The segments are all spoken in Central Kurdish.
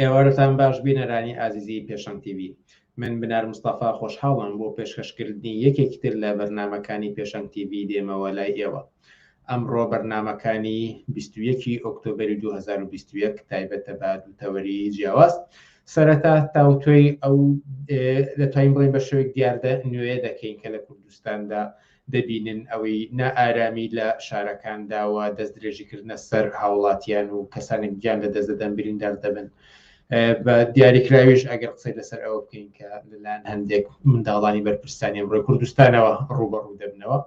ئێوارتان باش بینەرانی ئازیزی پێشەنگ تیڤ. من بنار مستەفا خۆشحاڵم بۆ پێشکەشکردنی یەکێکی تر لە بەرنامەکانی پێشەنگ تیڤ دێمەوە لای ئێوە. ئەمڕۆ بەرنامەکانی 21 ئۆکتۆبەری 2021 تایبەتە بە دووتەوەری جیاواز. سەرەتا تاوتۆی ئەو دەتوانین بڵێن بە شێوەیەک دیاردە نوێ دەکەین کە لە کوردستاندا دەبینن ئەوەی نائارامی لە شارەکانداوە دەست درێژیکردنە سەر هاوڵاتیان و کەسانێک گیان لە دەست دەدەن بریندار دەبن. بە دیاریکراویش ئەگەر قسەی لەسەر ئەوە بکەین کە لەلایەن هەندێک منداڵانی بەرپرسانی ئەمڕۆی کوردستانەوە ڕوبەڕوو دەبنەوە.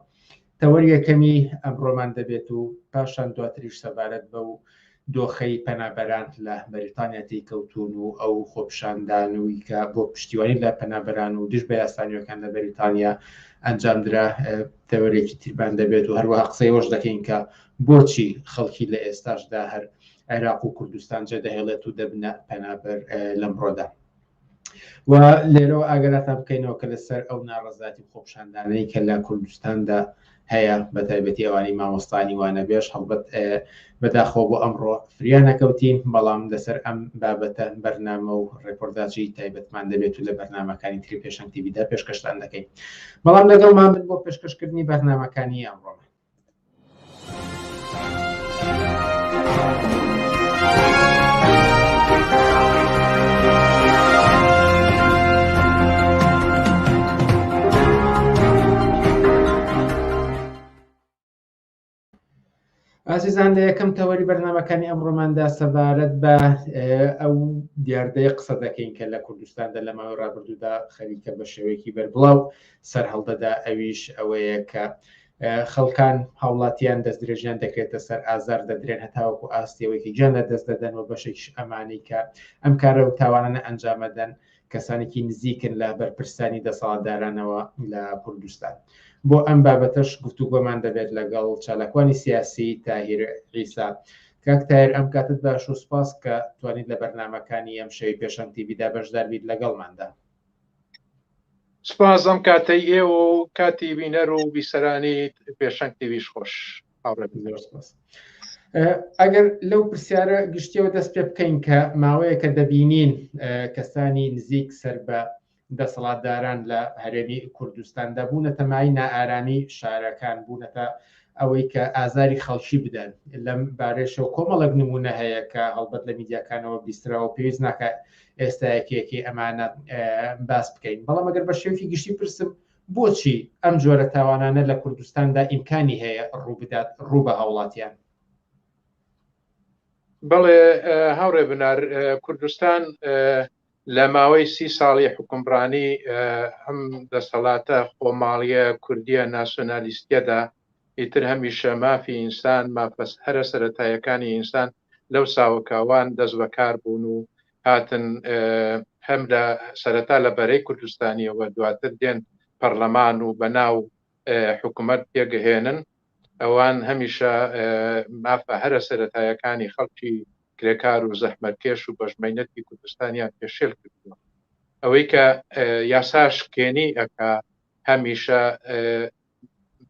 تەوەری یەکەمی ئەمڕۆمان دەبێت و پاشان دواتریش سەبارەت بە و دۆخەی پەنابەران لە بەریتانیا تێکەوتون و ئەو خۆپشاندانەوەی کە بۆ پشتیوانی لە پەنابەران و دژ بە یاسانیەکان لە بەریتانیا ئەنجامدرا تەوەرێکی تیربان دەبێت و هەروەها قسەیەوەش دەکەین کە بۆچی خەڵکی لە ئێستاشدا هەر عێراق و کوردستان جێ دەهێڵێت و دەبنە پەنابەر لەمڕۆدا. و لێرەوە ئاگادارتان بکەینەوە کە لەسەر ئەو ناڕەزاتی خۆپشاندانەی کە لە کوردستاندا هەیە بە تایبەتی ئەوانی مامۆستانی وانە بێش هەڵبەت بەداخەوە بۆ ئەمڕۆ فریان نەکەوتین، بەڵام لەسەر ئەم بابەتە بەرنامە و ڕێپۆرتاژی تایبەتمان دەبێت و لە بەرنامەکانی تری پێشەنگ تیڤدا پێشکەشتان دەکەین. بەڵام لەگەڵمان بن بۆ پێشکەشکردنی بەرنامەکانی ئەمڕۆ. ئازیزان، لە یەکەم تەوەری بەرنامەکانی ئەمڕۆماندا سەبارەت بە ئەو دیاردەیە قسە دەکەین کە لە کوردستاندا لە ماوەی ڕابردوودا خەریکە بە شێوەیەکی بەربڵاو سەر هەڵدەدا. ئەویش ئەوەیە کە خەڵکان هاوڵاتیان دەست درێژیان دەکرێتە سەر ئازار دەدرێن هەتاوەکو ئاستیەوەیکی گیان لە دەست دەدەن و بەشێکیش ئەمانەی کە ئەم کارە و تاوانانە ئەنجامەدەن کەسانێکی نزیکن لە بەرپرسانی دەسەڵاتدارانەوە لە کوردستان. بۆ ئەم بابەتەش گفتوگۆمان دەبێت لەگەڵ چالاکوانی سیاسی تاهیر عیسا. کاک تاهیر، ئەم کاتت باش و سپاس کە توانیت لە بەرنامەکانی ئەم شەوی پێشەنگ تیڤدا بەشدار بیت لەگەڵماندا. سپاس ئەم کاتەی ئێوە و کاتی بینەر و بیسەرانی پێشەنگ تیڤیش خۆش. ئەگەر لەو پرسیارە گشتیەوە دەست پێ بکەین کە ماوەیە کە دەبینین کەسانی نزیک سەر بە دەسەڵاتداران لە هەرێمی کوردستاندا بوونەتە مای نائارامی شارەکان، بوونەتە ئەوەی کە ئازاری خەڵکی بدەن. لەم بارێشەوە کۆمەڵک نمونە هەیە کە هەڵبەت لە میدیاکانەوە بیستراوە، پێویست ناکە ئێستا یەکێکی ئەمانە باس بکەین. بەڵام ئەگەر بە شێوەیەکی گشتی پرسم، بۆچی ئەم جۆرە تاوانانە لە کوردستاندا ئیمکانی هەیە ڕووبدات ڕوو بە هاوڵاتیان؟ بەڵێ هاوڕێ بنار، کوردستان لە ماوەی 30 ساڵی حکومڕانی ئەم دەسەڵاتە خۆماڵیە کوردیە ناسیۆنالیستیەدا ئیتر هەمیشە مافی ئینسان، مافەس هەرە سەرەتایەکانی ئینسان لەو ساوەکاوان دەست بەکار بوون و هاتن هەم لە سەرەتا لە بەرەی کوردستانیەوە دواتر دێن پەرلەمان و بەناو حکوومەت پێگەهێنن. ئەوان هەمیشە مافە هەرە سەرەتایەکانی خەڵکی کرێکار و زەحمەتکێش و بەژمەینەتی کوردستانیان پێشێل کردووە. ئەوەی کە یاساش کێنی ئەکا هەمیشە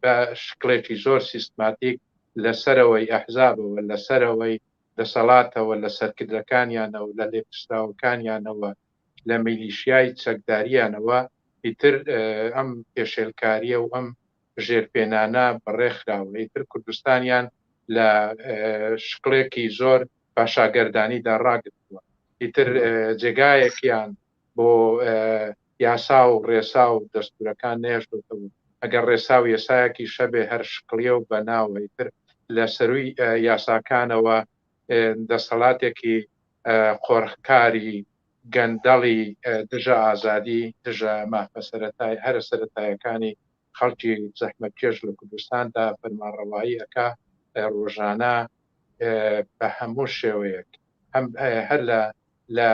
بە شکلێکی زۆر سیستماتیک لەسەرەوەی ئەحزابەوە، لەسەرەوەی دەسەڵاتەوە، لە سەرکردەکانیانەوە، لە لێپرسراوەکانیانەوە، لە میلیشیای چەکداریانەوە ئیتر ئەم پێشێلکاریە و ئەم ژێرپێنانە بەڕێکخراوە. ئیتر کوردستانیان لە شکلێکی زۆر باشاگەردانیدا ڕاگرتووە. ئیتر جێگایەکیان بۆ یاسا و ڕێسا و دەستورەکان نێژدۆتەوە. ئەگەر ڕێسا و یاسایەکی شەبێ هەر شکلیە و بەناوە، ئیتر لە سەروی یاساکانەوە دەسەڵاتێکی قۆڕکاری گەندەڵی دژە ئازادی، دژە مافە هەرە سەرەتایەکانی خەڵکی زەحمەتکێش لە کوردستاندا فەرمانڕەوایی ئەکا ڕۆژانە بە هەموو شێوەیەک، هەر لە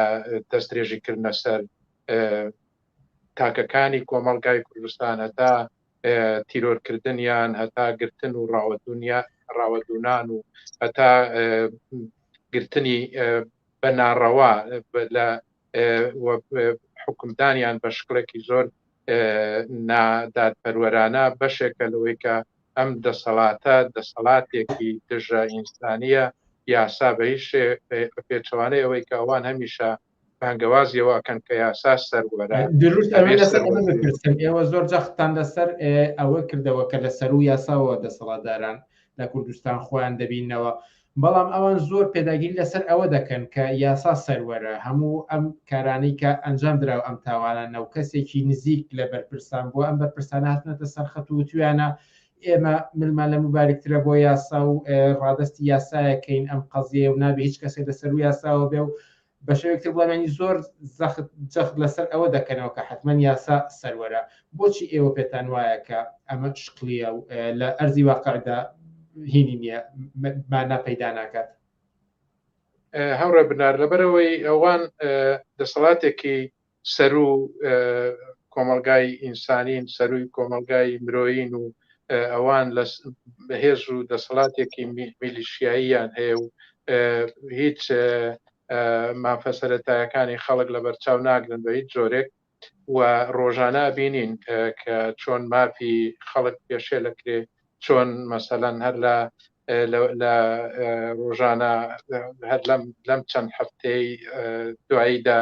دەستدرێژیکردنە سەر تاکەکانی کۆمەڵگای کوردستان، هەتا تیرۆرکردنیان، هەتا گرتن و ڕاوەدونان و هەتا گرتنی بە ناڕەوا لە حکومدانیان بە شکلێکی زۆر نادادپەروەرانە بەشێکە لەوەی کە ئەم دەسەڵاتێکی دژە ئینسانیە یاسا بە هیچ پێچوانەی ئەوەی کە ئەوان هەمیشە بانگەوازیەوەکەن کە یاسا سەروەرە دروست بپرسن ئێوە زۆر جەختان لەسەر ئەوە کردەوە کە لە سەر و یاساوە دەسەڵاتداران لە کوردستان خۆیان دەبینەوە بەڵام ئەوان زۆر پێداگیری لەسەر ئەوە دەکەن کە یاسا سەروەرە هەموو ئەم کارانەی کە ئەنجام درراو ئەم تاوانە و کەسێکی نزیک لە بەرپرسان بۆ ئەم بەرپرسانە هاتنەتە سەرخەت و تویانە ئێمە ملمان لە مبارکترە بۆ یاسا و ڕادستی یاسایەکەین ئەم قەزیە و نابێ هیچ کەسێک لەسەر و یاساوە بێ و بە شێوەیەکتر بڵێمانی زۆر جەخت لەسەر ئەوە دەکەنەوە کە حتمما یاسا سەروەرە بۆچی ئێوە پێتان وایە کە ئەمە شکلیە و لە ئەرزی واقعدا هینی نییە مانا پەیدا ناکات هەورە بنار لەبەرەوەی ئەوان دەسەڵاتێکی سەر و کۆمەلگای ئینسانین سەروی کۆمەلگای مرۆیین و ئەوان هێز و دەسەڵاتێکی میلیشیاییان هەیە و هیچ مافەسەرەتایەکانی خەڵک لە بەرچاو ناگرن بە هیچ جۆرێک و ڕۆژانە بینین کە چۆن مافی خەڵک پێشێ لەکرێ چۆن مەسەلەن هەر لە ڕۆژانە هەر لەم چەند هەفتەی دواییدا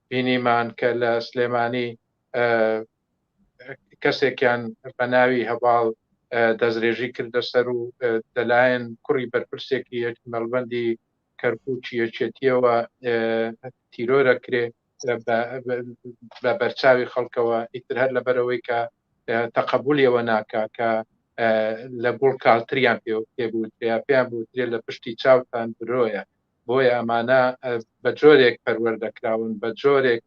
بینیمان کە لە سلێمانی کەسێکیان بە ناوی هەواڵ دەستڕێژی کردە سەر و دەلایەن کوڕی بەرپرسێکی مەڵبەندی کەرکووکی یەکێتیەوە تیرۆرە کرێ بە بەرچاوی خەڵکەوە ئیتر هەر لەبەرەوەی کە تەقەبولیەوە ناکا کە لە گوڵ کاڵتریان پێبووتریا پێیان بووترێ لە پشتی چاوتان برۆیە بۆیە ئەمانە بە جۆرێک پەروەردەکراون بە جۆرێک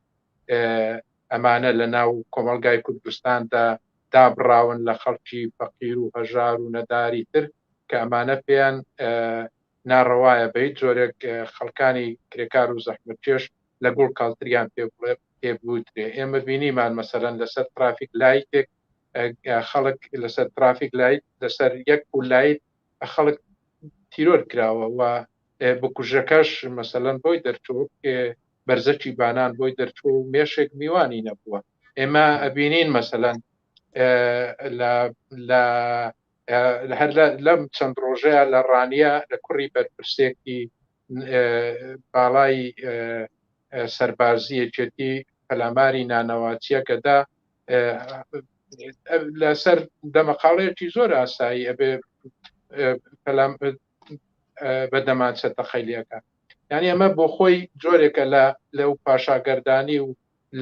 ئەمانە لە ناو کۆمەلگای کوردستاندا دابڕاون لە خەڵکی فەقیر و هەژار و نەداری تر کە ئەمانە پێیان ناڕەوایە بە هیچ جۆرێک خەڵکانی کرێکار و زەحمەتکێش لە گوڵ کاڵتریان پێبووترێ ئێمە بینیمان مەسەرەن لەسەر ترافیک لایتێک خەڵک لەسەر ترافیک لایت لەسەر یەک و لایت خەڵک تیرۆر کراوە و بکوژەکەش مەسەلەن بۆی دەرچوو بەرزەکی بانان بۆی دەرچوو و مێشێک میوانی نەبووە ئێمە ئەبینین مەسەلەن هەر لەم چەند ڕۆژەیە لە ڕانیە لە کوڕی بەرپرسێکی باڵای سەربازیەکێتی پەلاماری نانەواتیەکەدا لەسەر دەمەقاڵەیەکی زۆر ئاسایی ئەبێ بەدەمان چەتە خەیلیەکە یعنی ئەمە بۆ خۆی جۆرێکە لەو پاشاگەردانی و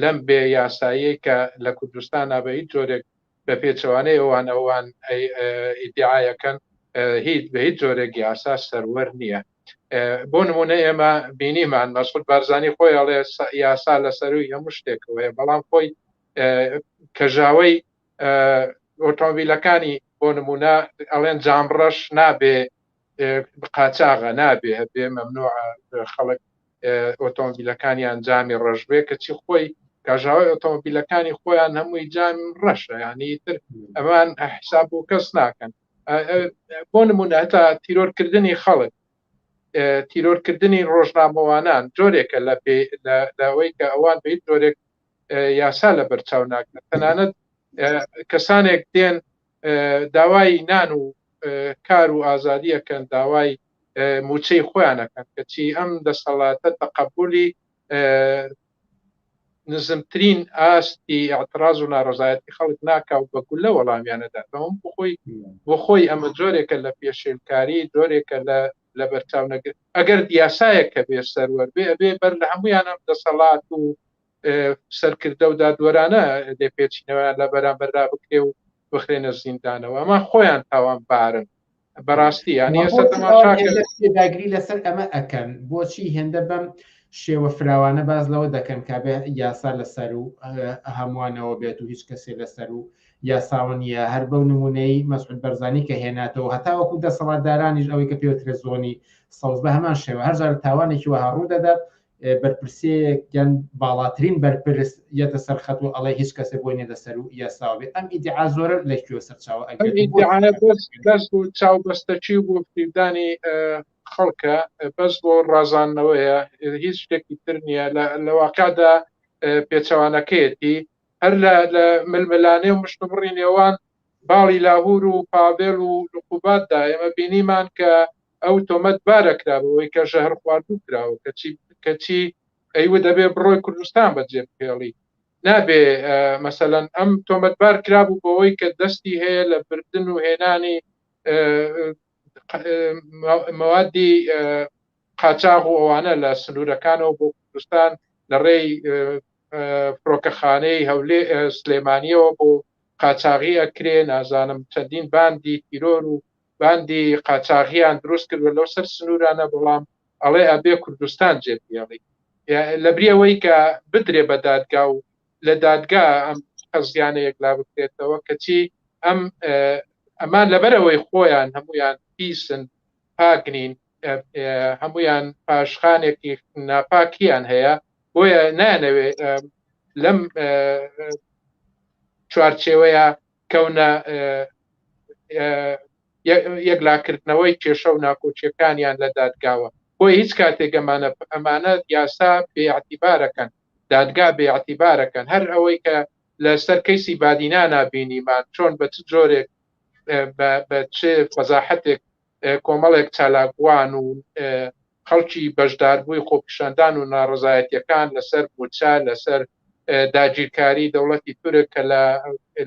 لەم بێ یاسایی کە لە کوردستانە بە هیچ جۆرێک بە پێچەوانەی ئەوان ئیدعایەکەن بە هیچ جۆرێک یاسا سەروەر نییە بۆ نمونە ئێمە بینیمان مەسعود بارزانی خۆی ئەڵێ یاسا لەسەروی هەموو شتێکەوەیە بەڵام خۆی کەژاوەی ئۆتۆمبیلەکانی بۆ نمونە ئەڵێن جامڕەش نابێ قاچاغە نابێ هەبێ مەمنوع خەڵک ئۆتۆمبیلەکانیان جامی ڕەشبێ کەچی خۆی کاژاوی ئۆتۆمبیلەکانی خۆیان هەمووی جام ڕەشە یعنی تر ئەمان حساب و کەس ناکەن بۆ نمونە هەتا تیرۆرکردنی خەڵک تیرۆرکردنی ڕۆژنامەوانان جۆرێکە لەوەی کە ئەوان بە هیچ جۆرێک یاسا لە بەرچاو ناکەن تەنانەت کەسانێک دێن داوای نان و کار و ئازادیەکەن داوای موچەی خۆیانەکەن کەچی ئەم دەسەڵاتە تەقەبولی نزمترین ئاستی ئاعتراض و ناڕزایەتی خەڵک ناکاو بەگول لە وەڵامیانەدا بۆ خۆی ئەمە جۆرێکە لە پێشێلکاری جۆرێکە لە بەرچاو نەگرن ئەگەر دیاسایەکە بێ سەروەر بێ بەر لە هەمویان ئەم دەسەڵات و سەرکردە و دادوەرانە دەپێچینەوەیان لە بەرامبەردا بکرێ و بخرێنە زیندانەوە ئەمە خۆیان تاوان بارن بەڕاستی یانی داگری لەسەر ئەمە ئەکەن بۆچی هێندە بەم شێوە فراوانە باز لەوە دەکەن کابێ یاسا لەسەر و هەمووانەوە بێت و هیچ کەسێ لەسەر و یاساوە نیە هەر بەو نمونەی مەسعود بەرزانی کە هێناتەوە هەتا وەکو دەسەڵاتدارانیش ئەوەی کە پێوترێ زۆنی سەوز بە هەمان شێوە هەرجار تاوانێکی وەها ڕوو دەدات بەرپرسەیەکیان باڵاترین بەرپرس یەتە سەرخەت و ئەڵێ هیچ کەسێ بۆی نێدەسەر و یاساوە بێت ئەم ئیدعا زۆرە لەکوێ سەرچاوە دەست و چاوبەستەچی بۆ فریودانی خەڵکە بەس بۆ ڕازانەوەیە هیچ شتێکی تر نییە لە واقعدا پێچەوانەکەیەتی هەر لە ململانێ و مشتبڕی نێوان باڵی لاهور و پاڤێڵ و لقوباتدا ئێمە بینیمان کە ئەو تۆمەت بارەکرابەوەی کە ژەهر خواردوو کراوە کەچی ئەیوە دەبێ بڕۆی کوردستان بەجێ بهێڵی نابێ مەسەلەن ئەم تۆمەتبار کرابوو بەوەی کە دەستی هەیە لە بردن و هێنانی موادی قاچاغ و ئەوانە لە سنوورەکانەوە بۆ کوردستان لە ڕێی فڕۆکەخانەی هەولێ سلێمانیەوە بۆ قاچاغی ئەکرێ نازانم چەندین باندی تیرۆر و باندی قاچاغیان دروست کردوە لەو سەر سنوورانە بەڵام ئەڵێ ئەبێ کوردستان جێبیێڵی لە بریەوەی کە بدرێ بە دادگا و لە دادگا ئەم قەزیانەیەک لا بکرێتەوە کەچی ئەمان لەبەرەوەی خۆیان هەمویان پیسن پاکنین هەمویان پاشخانێکی ناپاکیان هەیە بۆیە نانەوێ لەم چوارچێوەیە کەونە یەکلاکردنەوەی کێشە و ناکۆچیەکانیان لە دادگاوە بۆی هیچ کاتێک ئەمانە یاسا بێعتیبارەکەن دادگا بێعتیبارەکەن هەر ئەوەی کە لەسەر کەیسی بادینا نابینیمان چۆن بە چ جۆرێک بە چه فەزاحەتێک کۆمەڵێک چالاکوان و خەڵکی بەشداربووی خۆپیشاندان و ناڕزایەتیەکان لەسەر بوچە لەسەر داگیرکاری دەوڵەتی تورک کە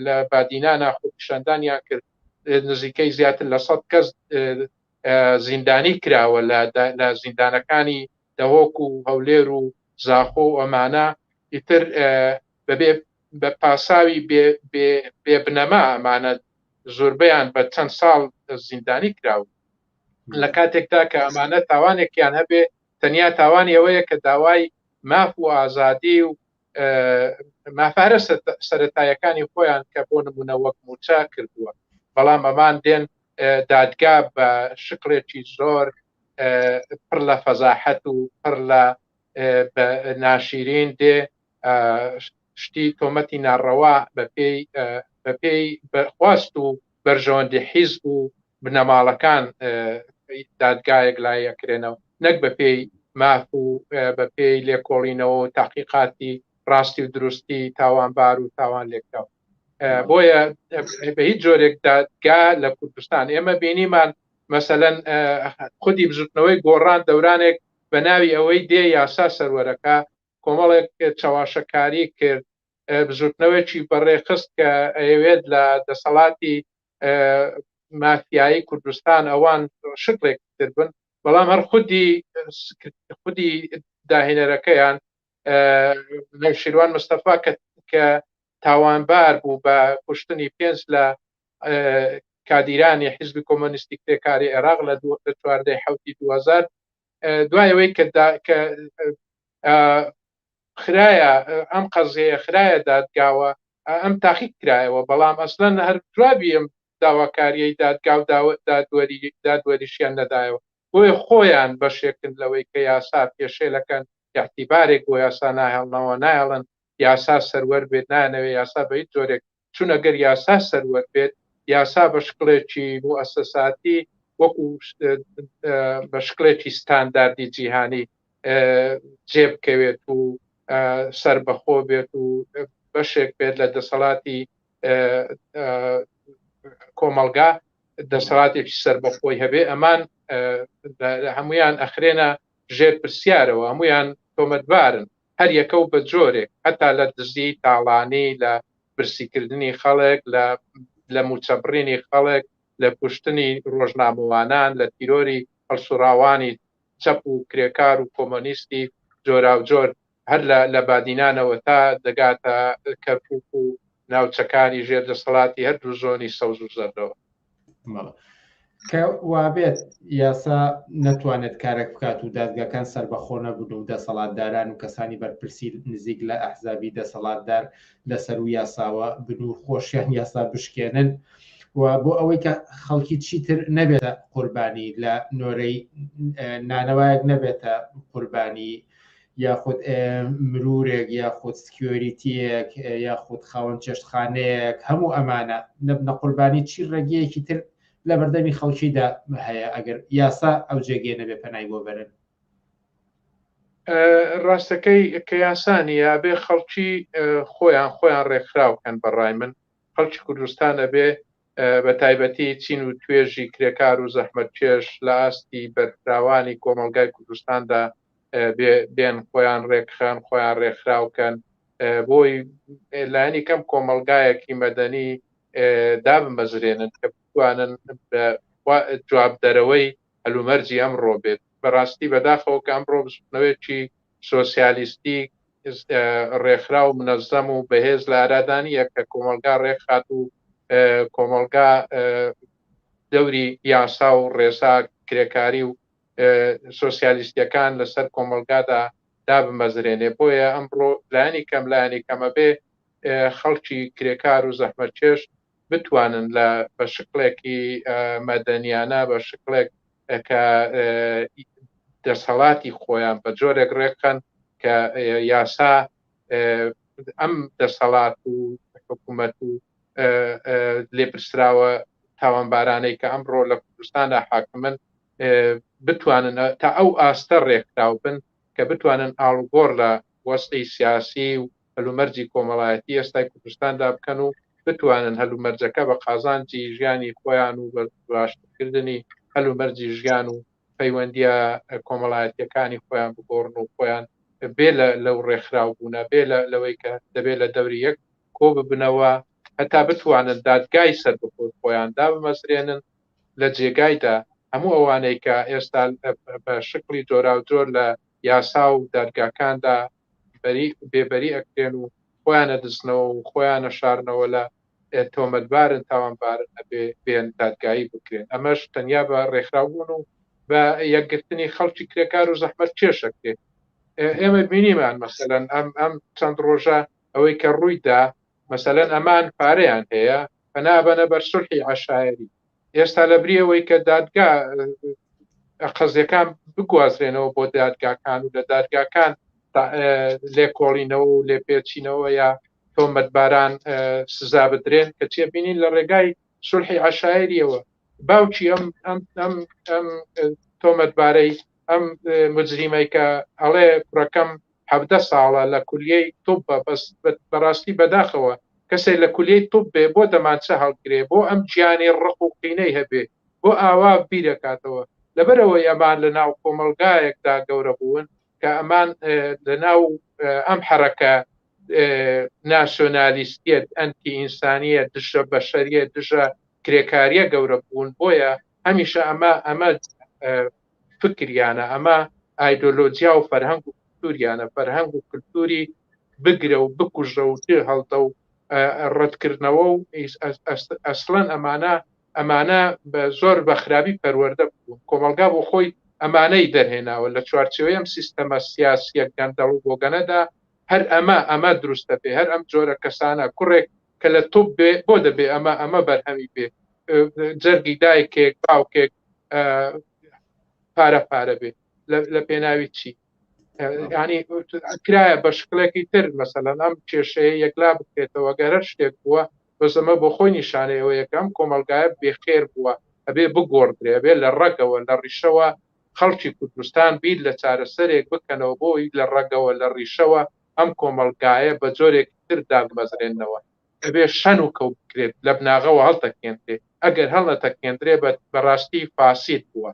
لە بادینا ناخۆپیشاندانیان کرد نزیکەی زیاتر لە 100 کەس زیندانی کراوە لە زیندانەکانی دەهۆک و هەولێر و زاخۆ و ئەمانە ئیتر بە پاساوی بێبنەما ئەمانە زۆربیان بە چەند ساڵ زیندانی کراوە لە کاتێکدا کە ئەمانە تاوانێکیان هەبێ تەنیا تاوانی ئەوەیە کە داوای ماف و ئازادی و مافارە سەرەتایەکانی خۆیان کە بۆ نمونە وەک موچە کردووە بەڵام ئەمان دێن دادگا بە شکلێکی زۆر پڕ لە فەزاحەت و پڕ لە ناشرین دێ شتی تۆمەتی ناڕەوا بە پێی خواست و بەرژەوەندی حیزب و بنەماڵەکان دادگایەک لایەکرێنەوە نەک بە پێی ماف و بە پێی لێکۆڵینەوە و تاقیقاتی ڕاستی و دروستی تاوانبار و تاوان لێکراوە بۆیە بە هیچ جۆرێک دادگا لە کوردستان ئێمە بینیمان مەسەلەن خودی بزوتنەوەی گۆڕان دەورانێک بە ناوی ئەوەی دێ یاسا سەروەرەکە کۆمەڵێک چاواشەکاری کرد بزوتنەوەیکی بەڕێخست کە ئەوێت لە دەسەڵاتی مافیایی کوردستان ئەوان شکلێک تربن بەڵام هەر خودی داهێنەرەکەیان شیروان مستەفا کە تاوانبار بوو بە کوشتنی 5 لە کادیرانی حیزبی کۆمۆنیستی کرێکاری عێراق لە 14/7/2000 دوایەوەی کە خرایە ئەم قەزەیە خرایە دادگاوە ئەم تاقیق کرایەوە بەڵام ئەسڵەن هەر جوابی ئەم داواکاریەی دادگا و دادوەریشیان نەدایەوە بۆیە خۆیان بەشێکن لەوەی کە یاسا پێشێلەکەن احتیبارێک بۆ یاسا ناهێڵنەوە نایڵن یاسا سەروەر بێت نانەوێت یاسا بە هیچ جۆرێک چون ئەگەر یاسا سەروەر بێت یاسا بە شکلێکی موسەساتی وەکو بە شکلێکی ستانداردی جیهانی جێبکەوێت و سربەخۆ بێت و بەشێک بێت لە دەسەڵاتی کۆمەلگا دەسەڵاتێکی سربەخۆی هەبێ ئەمان هەمویان ئەخرێنە ژێر پرسیارەوە هەمویان تۆمەتبارن هەر یەکە و بە جۆرێک هەتا لە دزی تاڵانی لە برسیکردنی خەڵک لە موچەبڕینی خەڵک لە کوشتنی ڕۆژنامەوانان لە تیرۆری هەڵسوراوانی چەپ و کرێکار و کۆمۆنیستی جۆرا و جۆر هەر لە بادینانەوە تا دەگاتە کەرکووک و ناوچەکانی ژێر دەسەڵاتی هەردوو زۆنی سەوز و زەردەوە کە وابێت یاسا نەتوانێت کارێک بکات و دادگاکان سەربەخۆ نەبوون و دەسەڵاتداران و کەسانی بەرپرسی نزیک لە ئەحزابی دەسەڵاتدار لەسەر و یاساوە بن و خۆشیان یاسا بشکێنن و بۆ ئەوەی کە خەڵکی چیتر نەبێتە قوربانی لە نۆرەی نانەوایەک نەبێتە قوربانی یاخود مرورێک یاخود سکیۆریتیەک یاخود خاوەن چێشتخانەیەک هەموو ئەمانە نەبنە قوربانی چی ڕێگەیەکی تر لە بەردەمی خەڵکیدا هەیە ئەگەر یاسا ئەو جێگێ نەبێ پەنای بۆ بەرن ڕاستەکەی کە یاسانی یابێ خەڵکی خۆیان ڕێکخراوکەن بەڕای من خەڵکی کوردستانە بێ بە تایبەتی چین و توێژی کرێکار و زەحمەتکێش لە ئاستی بەرفراوانی کۆمەلگای کوردستاندا بێن خۆیان ڕێکخان خۆیان ڕێکخراوکەن بۆی لایەنی کەم کۆمەلگایەکی مەدەنی دابمەزرێنن کە بتوانن جوابدەرەوەی هەلومەرجی ئەمڕۆ بێت بەڕاستی بەداخەوە کە ئەمڕۆ بستنەوەیکی سۆسیالیستی ڕێکخرا و منەزەم و بەهێز لە ئارادانیە کە کۆمەلگا ڕێکخات و کۆمەلگا دەوری یاسا و ڕێسا کرێکاری و سۆسیالیستیەکان لەسەر کۆمەلگادا دابمەزرێنێ بۆیە ئەمڕۆ لایەنی کەم لایەنی کەمە بێ خەڵکی کرێکار و زەحمەتکێش بتوانن بە شکلێکی مەدەنیانە بە شکلێک کە دەسەڵاتی خۆیان بە جۆرێک ڕێکخەن کە یاسا ئەم دەسەڵات و حکوومەت و لێپرسراوە تاوانبارانەی کە ئەمڕۆ لە کوردستاندا حاکمن بتوانن تا ئەو ئاستە ڕێکراو بن کە بتوانن ئاڵگۆڕ لە وەستی سیاسی و هەلومەرجی کۆمەڵایەتی ئێستای کوردستاندا بکەن و بتوانن هەلومەرجەکە بە قازانجی ژیانی خۆیان و باشکردنی هەلومەرجی ژیان و پەیوەندیە کۆمەڵایەتیەکانی خۆیان بگۆڕن و خۆیان بێ لەو ڕێکخراو بوونە بێ لەوەی کە دەبێت لە دەوری یەک کۆ ببنەوە هەتا بتوانن دادگای سەر بخۆی خۆیان دابمەزرێنن لە جێگایدا هەموو ئەوانەی کە ئێستا بە شکلی جۆرا و جۆر لە یاسا و دادگاکاندا بێبەری ئەکرێن و خۆیانە دزنەوە و خۆیانە شارنەوە لە تۆمەتبارن تاوانبارن بێن دادگایی بکرێن ئەمەش تەنیا بە ڕێکخراوبوون و بە یەکگرتنی خەڵکی کرێکار و زەحمەت کێشەکرێت ئێمە بینیمان مەسەلەن ئەم چەند ڕۆژە ئەوەی کە ڕوویدا مەسەلەن ئەمان پارەیان هەیە بەنابەنە بەر سولحی عەشایری ئێستا لە بریەوەی کە دادگا قەزیەکان بگوازرێنەوە بۆ دادگاکان و لە دادگاکان لێکۆڵینەوە و لێپێچینەوە یا تۆمەتباران سزا بدرێن کە چێبینین لە ڕێگای سولحی عەشایریەوە باوکی ئەم تۆمەتبارەی ئەم مجریمەی کە ئەڵێ کوڕەکەم 17 ساڵە لە کولیەی توبە بەس بەڕاستی بەداخەوە کەسێک لە کولیەی توب بێ بۆ دەمانچە هەڵگرێ بۆ ئەم گیانی ڕق و قینەی هەبێ بۆ ئاوا بیرەکاتەوە لەبەرەوەی ئەمان لە ناو کۆمەلگایەکدا گەورە بوون کە ئەمان لە ناو ئەم حرەکە ناسیۆنالیستیەت ئەنتی ئینسانیە دژە بەشەریە دژە کرێکاریە گەورە بوون بۆیە هەمیشە ئەمە فکریانە ئەمە ئایدۆلۆجیا و فەرهەنگ و کولتوریانە فەرهەنگ و کولتوری بگرە و بکوژە و تێ هەڵدە و ڕەتکردنەوە و ئەسڵەن ئەمانە بە زۆر بەخرابی پەروەردە بوون کۆمەلگا بۆ خۆی ئەمانەی دەرهێناوە لە چوارچێوەی ئەم سیستەمە سیاسیە گەندەڵ و بۆگەنەدا هەر ئەمە دروستە بێ هەر ئەم جۆرە کەسانە کوڕێک کە لە توپ بێ بۆ دەبێ ئەمە بەرهەمی بێ جەرگی دایکێک باوکێک پارە بێ لە پێناوی چی ینی کرایە بە شکلێکی تر مەسەلەن ئەم کێشەیە یەکلا بکرێتەوە گەرە شتێک بووە بەزەمە بۆ خۆی نیشانەیەوە یەکەم کۆمەلگایە بێخێر بووە ئەبێ بگۆڕدرێ بێ لە ڕەگەوە لە ڕیشەوە خەڵکی کوردستان بیر لە چارەسەرێک بکەنەوە بۆی لە ڕەگەوە لە ڕیشەوە ئەم کۆمەلگایە بە جۆرێک تر دادمەزرێنەوە ئەبێ شەن و کەوت بکرێت لە بناغەوە هەڵتەکێنرێ ئەگەر هەڵنەتەکێنرێ بەڕاستی فاسید بووە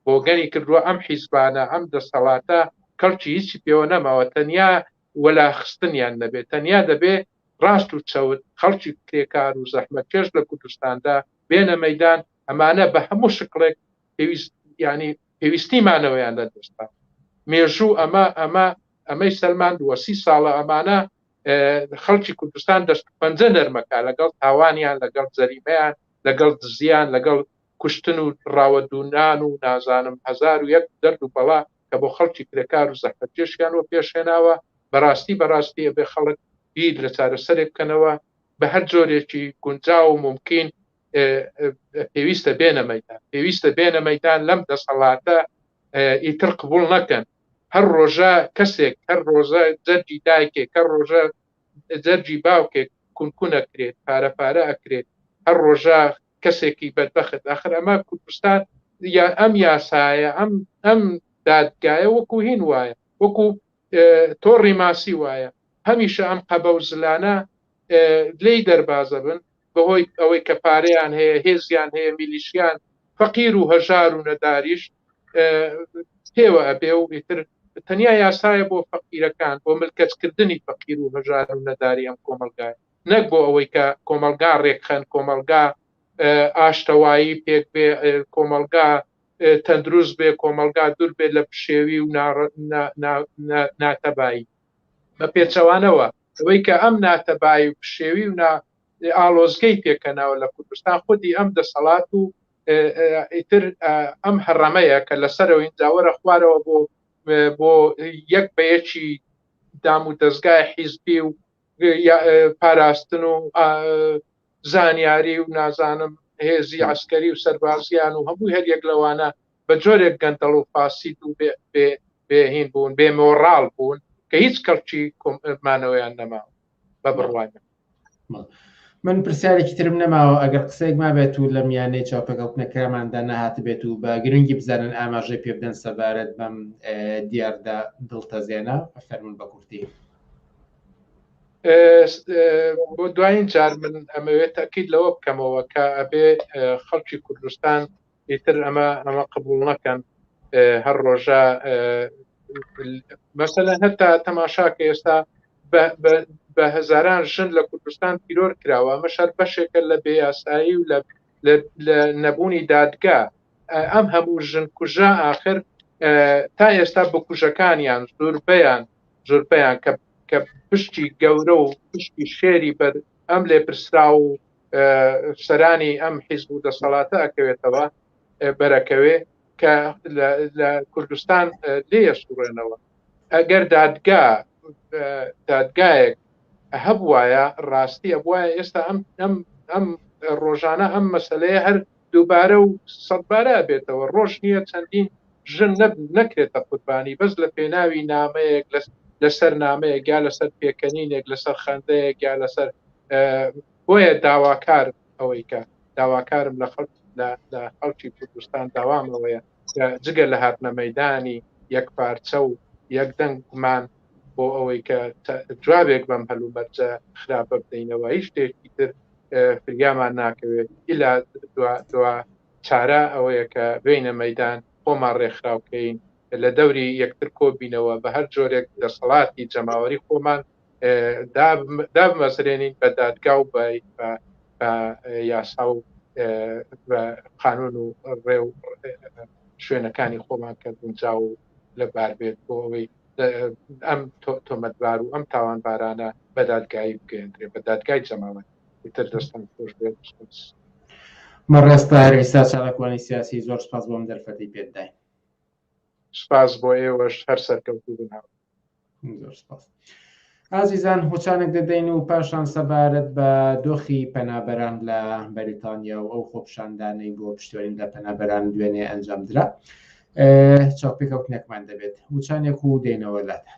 بۆگەنی کردووە ئەم حیزبانە ئەم دەسەڵاتە کەڵکی هیچی پێوە نەماوە تەنیا وەلاخستنیان نەبێت تەنیا دەبێ ڕاست و چەوت خەڵکی کرێکار و زەحمەتکێش لە کوردستاندا بێنە مەیدان ئەمانە بە هەموو شکڵێک پێویستیمانەوەیان لە دەستا مێژوو ئەمەی سەلمان 30 ساڵە ئەمانە خەڵکی کوردستان دەست پەنجە نەرمەکە لەگەڵ تاوانیان لەگەڵ جەریمەیان لەگەڵ دزیان لەگەڵ کوشتن و ڕاوەدونان و نازانم 1001 دەرد و بەڵا کە بۆ خەڵکی کرێکار و زەحمەتکێشیانەوە پێشێناوە بەڕاستی بێ خەڵک بیر لە چارەسەرێک بکەنەوە بە هەر جۆرێکی گونجاو و ممکن پێویستە بێنە مەیدان لەم دەسەڵاتە ئیتر قبول نەکەن هەر ڕۆژە کەسێک هەر ڕۆژە جەرگی دایکێک هەر ڕۆژە جەرگی باوکێک کونکونەکرێت پارە ئەکرێت هەر ڕۆژە کەسێکی بەدبەخت ئاخر ئەمە کوردستان یا ئەم یاسایە ئەم دادگایە وەکو هین وایە وەکو تۆڕی ماسی وایە هەمیشە ئەم قەبە و زلانە لێی دەربازە بن بەهۆی ئەوەی کە پارەیان هەیە هێزیان هەیە میلیشیان فەقیر و هەژار و نەداریش پێوە ئەبێ و ئیتر تەنیا یاسایە بۆ فەقیرەکان بۆ ملکەچکردنی فەقیر و هەژار و نەداری ئەم کۆمەلگای نەک بۆ ئەوەی کە کۆمەلگا ڕێکخەن کۆمەلگا ئاشتەوایی پێک بێ کۆمەلگا تەندروست بێ کۆمەلگا دوور بێت لە پشێوی و ناتەبایی بە پێچەوانەوە ئەوەی کە ئەم ناتەبایی و پشێوی و ئالۆزگەی پێکەناوە لە کوردستان خودی ئەم دەسەڵات و ئیتر ئەم هەڕەمەیە کە لەسەرەوە ئینجاوەرە خوارەوە بۆ یەک بەیەکی دام و دەستگای حیزبی و پاراستن و زانیاری و نازانم هێزی عسکەری و سەربازیان و هەمووی هەر یەک لەوانە بە جۆرێک گەندەڵ و فاسید و بێهین بوون بێ مۆڕاڵ بوون کە هیچ کەڵکی مانەوەیان نەماوە بە بڕوانە. من پرسیارێکی ترم نەماوە ئەگەر قسەیەک ما بێت و لە میانەی چاوپەکەوتنەکەماندا نەهات بێت و بە گرنگی بزانن ئاماژەی پێ بدەن سەبارەت بەم دیاردا دڵتەزێنە فەرمون بە کورتی. بۆ دوایین جار من ئەمەوێت تاکید لەوە بکەمەوە کە ئەبێ خەڵکی کوردستان ئیتر ئەمە قبول نەکەن هەر ڕۆژە مەسەلەن هەتا تەماشاکە ئێستا بە هەزاران ژن لە کوردستان پیرۆر کراوە ئەمە شەر بەشێکە لە بێیاسایی و لە نەبوونی دادگا ئەم هەموو ژن کوژە ئاخر تا ئێستا بکوژەکانیان زۆربەیان کە پشتی گەورە و پشتی شێری بەر ئەم لێپرسرا و سەرانی ئەم حیزب و دەسەڵاتە ئەکەوێتەوە بەرەکەوێ کە لە کوردستان لێیە سوڕێنەوە ئەگەر دادگایەک هەبوایە ڕاستی ئەبوایە ئێستا ئەم ڕۆژانە ئەم مەسەلەیە هەر دووبارە و سەدبارە بێتەوە ڕۆژ نییە چەندین ژن نەکرێتە قوربانی بەس لە پێناوی نامەیەک لەسەر نامەیەک یا لەسەر پێکەنینێک لەسەر خەندەیەک یا لەسەر بۆیە داواکار ئەوەی کە داواکارم لە خەڵکی کوردستان داوامەوەیە جگە لە هاتنە مەیدانی یەک پارچە و یەک دەنگمان بۆ ئەوەی کە جوابێک بەم هەلوو بەرجە خراپە بدەینەوە هیچ شتێکی تر فریامان ناکەوێت ئیلا دوا چارە ئەوەیە کە بینە مەیدان خۆمان ڕێکخراوکەین لە دەوری یەکتر کۆبینەوە بە هەر جۆرێک دەسەڵاتی جەماوەری خۆمان دابمەزرێنین بە دادگا و بە یاسا و قانون و ڕێ و شوێنەکانی خۆمان کە گونجا و لەبار بێت بۆ ئەوەی ئەم تۆمەتبار و ئەم تاوانبارانە بە دادگایی بگەێنرێ بە دادگای جەماوەت تر دەستان خۆش بێت. مەڕێستا ئێستا چالاکوانی سیاسی زۆر سپاس بۆم دەرفەتی پێدای. سپاس بۆ ئێوەش هەر سەرکەوتوو بناوە. زۆر سپاس. ئازیزان هۆچانێک دەدەین و پاشان سەبارەت بە دۆخی پەنابەران لە بەریتانیا و ئەو خۆپشاندانەی بۆ پشتیوانین لە پەنابەران دوێنێ ئەنجامدرا چاوپێکەوتنێکمان دەبێت هوچانێک و دێنەوە لاتە.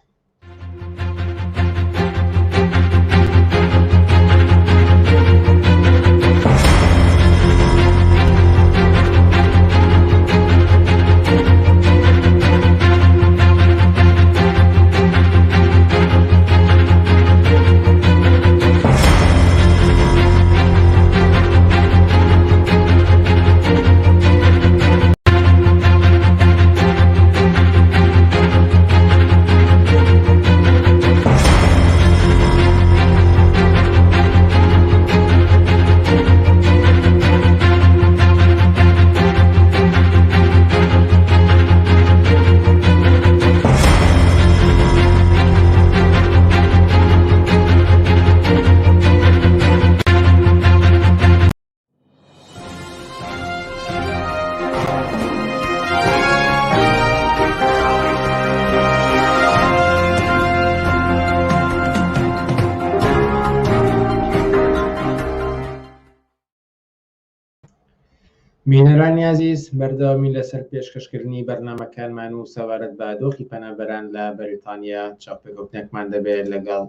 بینەرانی عزیز بەردەوامی لەسەر پێشکەشکردنی بەرنامەکانمان و سەبارەت بە دۆخی پەنابەران لە بەریتانیا چاوپێکەوتنێکمان دەبێت لەگەڵ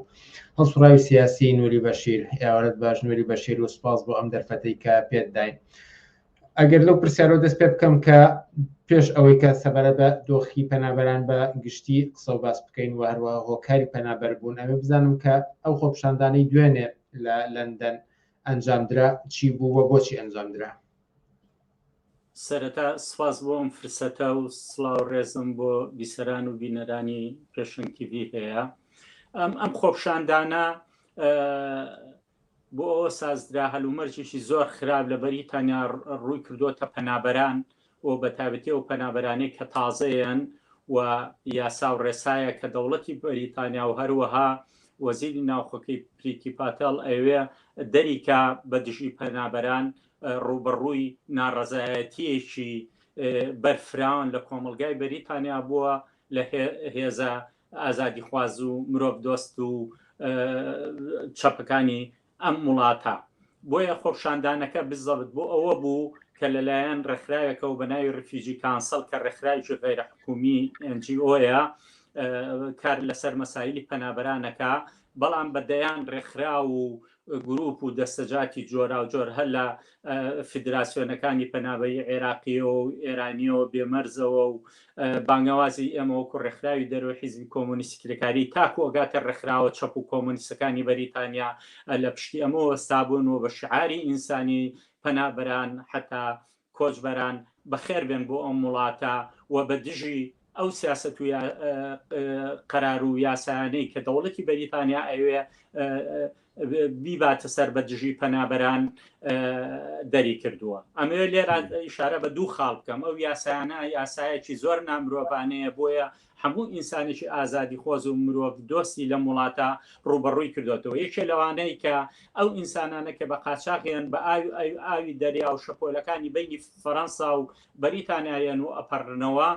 هەڵسوڕاوی سیاسی نووری بەشیر ئێوارەت باش نووری بەشیر و سپاس بۆ ئەم دەرفەتەی کە پێداین. ئەگەر لەو پرسیارەوە دەست پێ بکەم کە پێش ئەوەی کە سەبارەت بە دۆخی پەنابەران بە گشتی قسە و باس بکەین و هەروەها هۆکاری پەنابەر بوون ئەمە بزانم کە ئەو خۆپشاندانەی دوێنێ لە لەندەن ئەنجامدرا چی بوو و بۆچی ئەنجامدرا؟ سەرەتا سپاس بۆ ئەم فرسەتە و سڵاو ڕێزم بۆ بیسەران و بینەرانی پێشنگ تیڤ هەیە. ئەم خۆپشاندانە بۆ ئەوە سازدرا هەلومەرجێکی زۆر خراپ لە بەریتانیا ڕووی کردوتە پەنابەران و بە تایبەتی ئەو پەنابەرانەی کە تازەیەن و یاسا و ڕێسایە کە دەوڵەتی بەریتانیا و هەروەها وەزیری ناوخۆکەی پریتی پاتەڵ ئەوێ دەریکا بە دژی پەنابەران ڕوبەڕووی ناڕەزایەتیەکی بەرفراون لە کۆمەلگای بەریتانیا بووە لە هێزە ئازادی خواز و مرۆڤ دۆست و چەپەکانی ئەم وڵاتە. بۆیە خۆپشاندانەکە بزەبت بۆ ئەوە بوو کە لەلایەن ڕێکخراوێکە و بەناوی ڕفیجی کانسەڵ کە ڕێکخراوی غەیرە حکومی NGOیە کار لەسەر مەسایلی پەنابەرانەکە، بەڵام بەدەیان ڕێکخرا و گروپ و دەستەجاتی جۆرا و جۆر هەر لە فیدراسیۆنەکانی پەنابەری عێراقیەوە و ئێرانیەوە بێمەرزەوە و بانگەوازی ئێمەوەکو ڕێکخراوی دەرەوە حیزبی کۆمۆنیستی کرێکاری تاکو ئۆگاتە ڕێکخراوە چەپ و کۆمۆنیستەکانی بەریتانیا لە پشتی ئەمەوە ئەستابوونەوە بە شعاری ئینسانی پەنابەران حتا کۆچبەران بەخێر بێن بۆ ئەم وڵاتە و بە دژی ئەو سیاست و قەرار و یاسایانەی کە دەوڵەتی بەریتانیا ئەوێ بیباتە سەر بە دژی پەنابەران دەری کردووە. ئەمێ لێرە ئیشارە بە دوو خاڵ بکەم. ئەو یاسایانە یاسایەکی زۆر نامرۆڤانەیە، بۆیە هەموو ئینسانێکی ئازادی خۆز و مرۆڤ دۆستی لە وڵاتە ڕوبەڕووی کردوێتەوە. یەکێ لەوانەیە کە ئەو ئینسانانە کە بە قاچاقیان بە ئاوی دەریا و شەپۆلەکانی بینی فەڕەنسا و بەریتانیایەن و ئەپەڕنەوە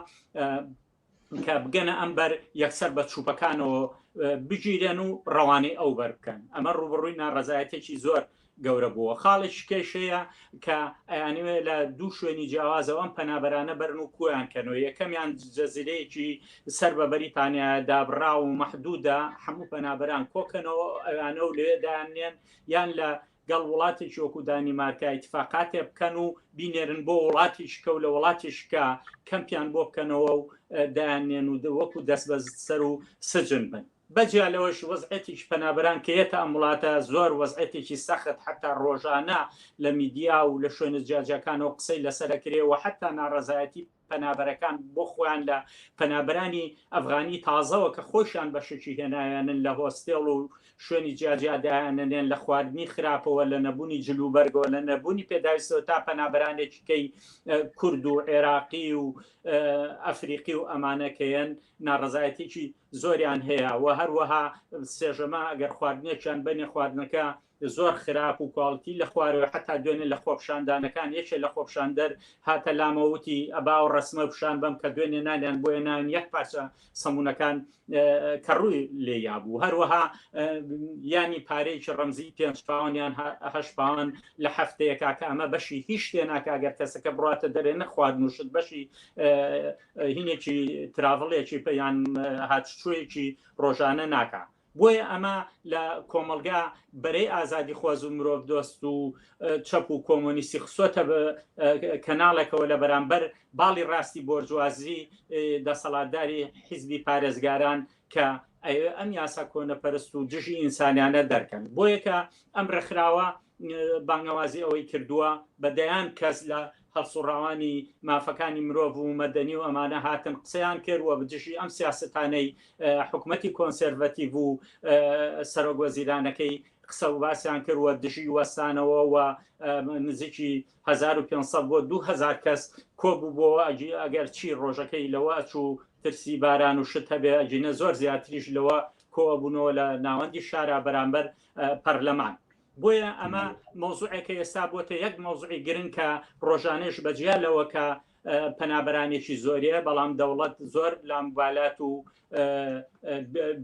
کە بگەنە ئەمبەر یەکسەر بە چوپەکانەوە بگیرێن و ڕەوانەی ئەو بەرکەن. ئەمە ڕوبەڕووی ناڕەزایەتێکی زۆر گەورە بووە. خاڵێکی کێشەیە کە ئەیانوێ لە دوو شوێنی جیاوازەوە ئەم پەنابەرانە بەرن و کویان کەنەوە. یەکەمیان جەزیرەیەکی سەر بە بەریتانیا دابڕا و مەحدودە، هەموو پەنابەران کۆکەنەوە ئەوانە و لێدانێن یان لە گەڵ وڵاتێکی وەکو دانیمارکە ئیتفاقاتێ بکەن و بینێرن بۆ وڵاتیشکە و لە وڵاتیشکە کەمپیان بۆ بکەنەوە و دایانێن و وەکو دەست بە سەر و سجن بن. بەجیا لەوەش وەزعەتێکی پەنابەران کە یەتە ئەم وڵاتە زۆر وەزعەتێکی سەخت حتا ڕۆژانە لە میدیا و لە شوێنە جیاجەکانەوە قسەی لەسەرەکرێەوە، حتا ناڕەزایەتی پەنابەرەکان بۆ خۆیان لە پەنابەرانی ئەفغانی تازەوە کە خۆشیان بەشێکی هێنایانن لە هۆستێڵ و شوێنی جیاجیادایانێن لە خواردنی خراپەوە، لە نەبوونی جلوبەرگەوە، لە نەبوونی پێداویستەوە تا پەنابەرانێکەکەی کورد و عێراقی و ئەفریقی و ئەمانەکەیەن ناڕەزایەتێکی زۆریان هەیە و هەروەها سێژەما ئەگەر خواردنێکیان بنێ خواردنەکە زۆر خراپ و کاڵتی لە خوارەوە، حتا دوێنێ لە خۆپشاندانەکان یەکێ لە خۆپشاندەر هاتە لامەوتی ئەبا و ڕسمە پیشان بم کە دوێنێ نانیان بۆیە ناوین یەک پارچە سەمونونەکان کە ڕووی لێ یابوو. هەروەها ینی پارەیەکی ڕەمزی 5 پاوەند یان 8 پاوەند لە هەفتەیەکا کە ئەمە بەشی هیچ شتێناکە ئەگەر کەسەکە بڕاتە دەرێ نەخواردن وشت بەشی هینێکی تراڤڵێکی پێیان هاتچوویەکی ڕۆژانە ناکە. بۆیە ئەمە لە کۆمەلگا بەرەی ئازادی خۆز و مرۆڤ دۆست و چەپ و کۆمۆنیستی خسۆتە کەناڵێکەوە لە بەرامبەر باڵی ڕاستی بۆرجوازی دەسەڵاتداری حیزبی پارێزگاران کە ئەم یاسا کۆنەپەرست و دژی ئینسانیانە دەرکەن. بۆیە کە ئەم ڕێکخراوە بانگەوازی ئەوەی کردووە بەدەیان کەس لە هەڵسوڕاوانی مافەکانی مرۆڤ و مەدەنی و ئەمانە هاتن قسەیان کردووە بجشی ئەم سیاستانەی حکوومەتی کۆنسێرڤەتیڤ و سەرۆکوەزیرانەکەی قسە و باسییان کردووە دژی وەستانەوە و نزیکی 1500 بۆ 2000 کەس کۆبوو بۆ ئەگەر چی ڕۆژەکەی لەوە چوو ترسی باران و شت هەبێ ئەجینە زۆر زیاتریش لەوە کۆبوونەوە لە ناوەندی شارە بەرامبەر پەرلەمان. بۆیە ئەمە مۆزوعێکە ئێستا بۆتە یەک مۆزوعی گرنگ کە ڕۆژانەش بەجیالەوە کە پەنابەرانێکی زۆریە، بەڵام دەوڵەت زۆر لامبالات و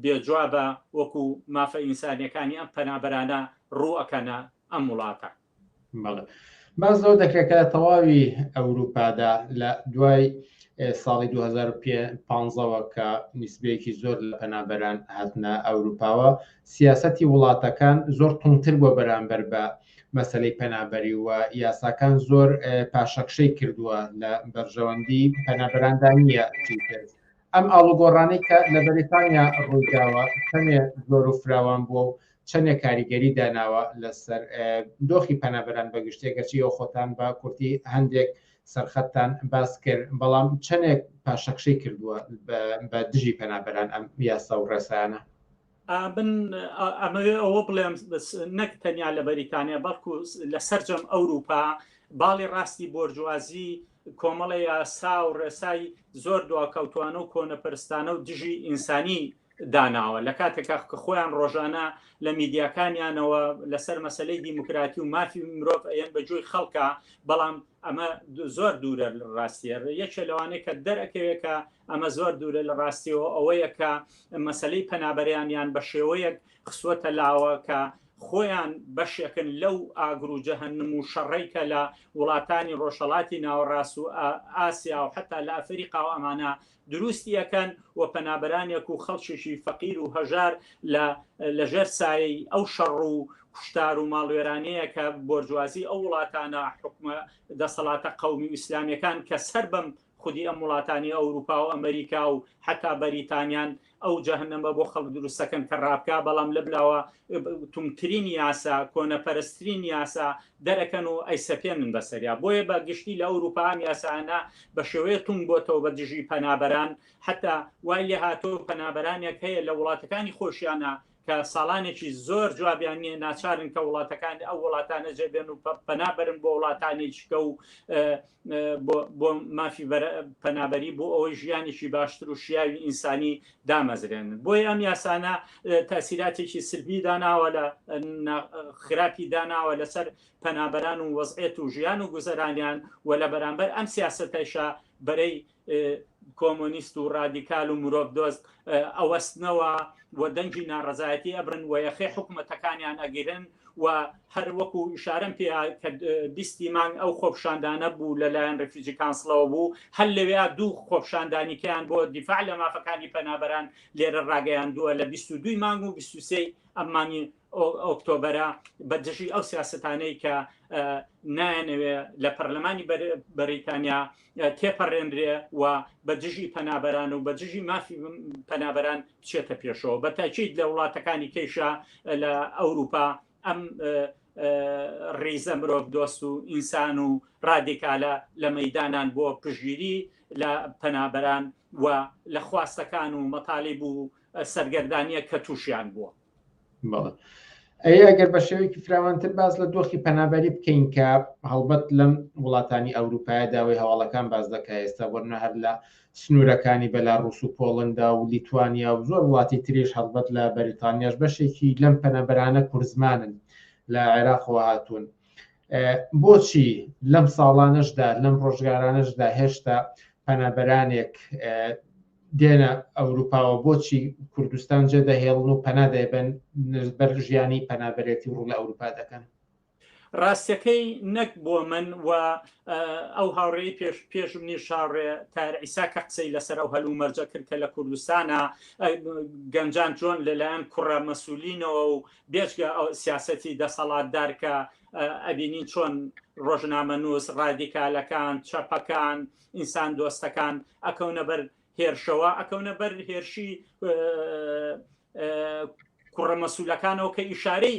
بێجوابە وەکو مافە ئینسانیەکانی ئەم پەنابەرانە ڕووەکەنە ئەم وڵاتە. باز لەو دەکرێتکە تەواوی ئەوروپادا لە دوای ساڵی 2015ەوە کە نیسبەیەکی زۆر لە پەنابەران هاتنە ئەوروپاوە، سیاسەتی وڵاتەکان زۆر تونتر بۆ بەرامبەر بە مەسەلەی پەنابەری و یاساکان زۆر پاشەکشەی کردووە لە بەرژەوەندی پەنابەراندا نییە. ئەم ئاڵوگۆڕانەی کە لە بەریتانیا ڕوویداوە کەمێ زۆر و فراوان بووە و چەندێک کاریگەری داناوە لەسەر دۆخی پەنابەران بەگشتێکەچی ئەو خۆتان بە کورتی هەندێک سەرخەتان باس کرد بەڵام چەندێک پاشەخشەی کردووە بە دژی پەنابەران ئەم یاسا و ڕێسانە ئەمەوێ ئەوە بڵێم نەک تەنیا لە بەریتانیا بەڵکو لە سەررجەم ئەوروپا باڵی ڕاستی بۆرجوازی کۆمەڵی یاسا و ڕێسای زۆر دواکەوتوانە و کۆنەپەرستانە و دژی ئینسانی داناوە لە کاتێکا کە خۆیان ڕۆژانە لە میدیاکانیانەوە لەسەر مەسلەی دیموکراتی و مافی مرۆڤ ئەیان بەجۆی خەڵکە بەڵام ئەمە زۆر دوورە لە ڕاستیە یەکێ لەوانەیە کە دەرەکەوێکە ئەمە زۆر دوورە لە ڕاستیەوە ئەوەیە کە مەسلەی پەنابەریانیان بە شێوەیەک خسوەتە لاوە کە خۆیان بەشێکن لەو ئاگر و جەهەنم و شەڕێکە لە وڵاتانی ڕۆژهەڵاتی ناوەڕاست و ئاسیا و حتا لە ئەفریقا و ئەمانە دروستی یەکەن و پەنابەرانێک و خەڵکیشی فەقیر و هەژار لەژێر سایەی ئەو شەڕ و کوشتار و ماڵوێرانەیە کە بۆرجوازی ئەو وڵاتانە حکومە دەسەڵاتە قەومی و ئیسلامیەکان کە سەر بەم خودی ئەم وڵاتانی ئەوروپا و ئەمریکا و حتا بەریتانیان ئەو جەهەنەمە بۆ خەڵک دروستەکەن کە ڕابکە بەڵام لە بلاوە تومترین یاسا کۆنەپەرسترین یاسا دەرەکەن و ئەیسەپێنن بەسەریا بۆیە بە گشتی لە ئەوروپا ئەم یاسانە بە شێوەیە تونگ بۆتەوە بە دژی پەنابەران حتا وای لێ هاتۆ پەنابەرانێک هەیە لە وڵاتەکانی خۆشیانە کە ساڵانێکی زۆر جوابیان نیە ناچارن کە وڵاتەکان ئەو وڵاتانە جێبێن و پەنابەرن بۆ وڵاتانێکیکە و بۆ مافی پەنابەری بۆ ئەوەی ژیانێکی باشتر و شیاوی ئینسانی دامەزرێن بۆی ئەم یاسانە تاسیراتێکی سلبی داناوە لە خراپی داناوە لەسەر پەنابەران و وەزعێت و ژیان و گوزەرانیان و لە بەرامبەر ئەم سیاسەتەشە بەرەی کۆمۆنیست و ڕادیکال و مرۆڤ دۆست ئەوەستنەوە و دەنگی ناڕەزایەتی ئەبرن و یەخێ حکومەتەکانیان ئەگیرن و هەر وەکو ئیشارەم پێ کە 20 مانگ ئەو خۆپشاندانە بوو لەلایەن ڕفیجی کانسڵەوە بوو هەر لەوێ دوو خۆپشاندانیکەیان بۆ دیفاع لە مافەکانی پەنابەران لێرە ڕاگەیاندووە لە 22 مانگ و 23 ئەمانی ئۆکتۆبەرە بەدژی ئەو سیاستانەی کە نایەنەوێ لە پەرلەمانی بەریتانیا تێپەڕێنرێ و بەدژی پەنابەران و بەدژی مافی پەنابەران بچێتە پێشەوە بە تاکید لە وڵاتەکانی کێشە لە ئەوروپا ئەم ڕیزە مرۆڤ دۆست و ئینسان و ڕادیکالە لە مەیدانان بۆ پشگیری لە پەنابەران و لە خواستەکان و مەتالیب و سەرگەردانیە کە تووشیان بووە. ئەگەر بە شێوەیەکی فراوانتر باز لە دۆخی پەنابەری بکەین کە هەڵبەت لەم وڵاتانی ئەوروپایە داوای هەواڵەکان باز دەکات ئێستا وەرنە هەر لە سنوورەکانی بەلاڕوس و پۆڵندا و لیتوانیا و زۆر وڵاتی تریش هەڵبەت لە بەریتانیاش بەشێکی لەم پەنەبەرانە کورزمانن لە عێراقەوە هاتوون بۆچی لەم ساڵانەشدا لەم ڕۆژگارانەشدا هێشتا پەنابەرانێک دێنە ئەوروپاوە بۆچی کوردستان جێ دەهێڵن و پەنادەبن بەر ژیانی پەنابەرێتی ڕوو لە ئەوروپا دەکەن ڕاستیەکەی نەک بۆ من و ئەو هاوڕێی پێشم نی شاڕێ تارعیسا کە قسەی لەسەر ئەو هەلوو مەرجە کرد کە لە کوردستانە گەنجان چۆن لەلایەن کوڕە مەسوولینەوە و بێژگە ئەو سیاسەتی دەسەڵاتدار کە ئەبینین چۆن ڕۆژنامەنووس ڕادیکالەکان چەپەکان ئینسان دۆستەکان ئەکەونە بەر هێرشەوە ئەکەونە بەر هێرشی کوڕە مەسوولەکانەوە کە ئیشارەی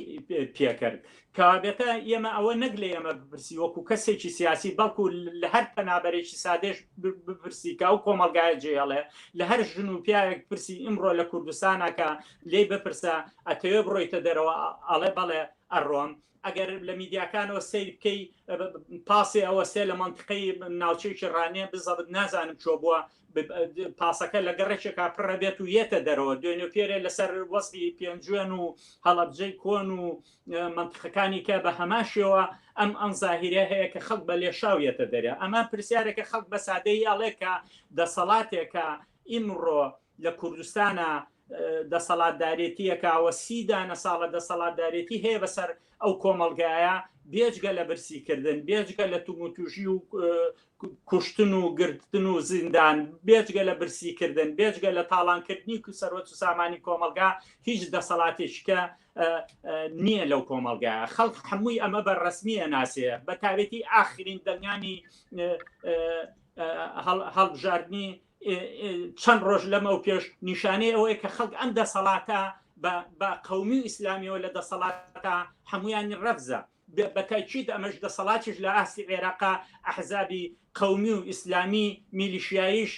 پێکرد کابێتە ئێمە ئەوە نەک لە ئێمە بپرسی وەکو کەسێکی سیاسی بەڵکو لە هەر پەنابەرێکی سادێش بپرسی کە ئەو کۆمەلگایە جێڵێ لە هەر ژن و پیاوێک پرسی ئیمڕۆ لە کوردستانەکە لێ بپرسە ئەتەوێ بڕۆیتە دەرەوە ئەڵێ بەڵێ ئەڕۆم ئەگەر لە میدیاکانەوە سیر بکەی پاسی ئەوە سێ لە منطقەی ناوچەیەکی ڕانێ بزەبت نازانم چۆ بووە پاسەکە لە گەڕێکێکا پڕە بێت و یێتە دەرەوە دوێنێ پێرێ لەسەر وەستی پێنجوێن و هەڵەبجەی کۆن و منطقەکانی کە بە هەماشەوە ئەم زاهیرە هەیە کە خەڵک بە لێشاویەتە دەرێ ئەمە پرسیارێکە خەڵک بە سادەی ئەڵێکە دەسەڵاتێکە ئیمڕۆ لە کوردستانە دەسەڵاتدارێتیەکەوە 30 ساڵە دەسەڵاتدارێتی هەیە بەسەر ئەو کۆمەلگایە بێجگە لە برسیکردن بێجگە لە توموتوژی و کوشتن و گرتن و زیندان بێجگە لە برسیکردن بێجگە لە تاڵانکردنی و سەرۆت و سامانی کۆمەلگا هیچ دەسەڵاتێکە نییە لەو کۆمەلگایە خەڵک هەمووی ئەمە بەڕەسمیە ناسێ بە تابێتی ئاخرین دەنگانی هەڵبژاردننی چەند ڕۆژ لەمە و پێش نیشانەی ئەوەیە کە خەڵک ئەم دەسەڵاتە بە قەومی و ئیسلامیەوە لە دەسەڵاتە هەمویانی ڕەفزە بەتاکید ئەمەش دەسەڵاتیش لە ئاستی عێراقا ئەحزابی قەومی و ئیسلامی میلیشیاییش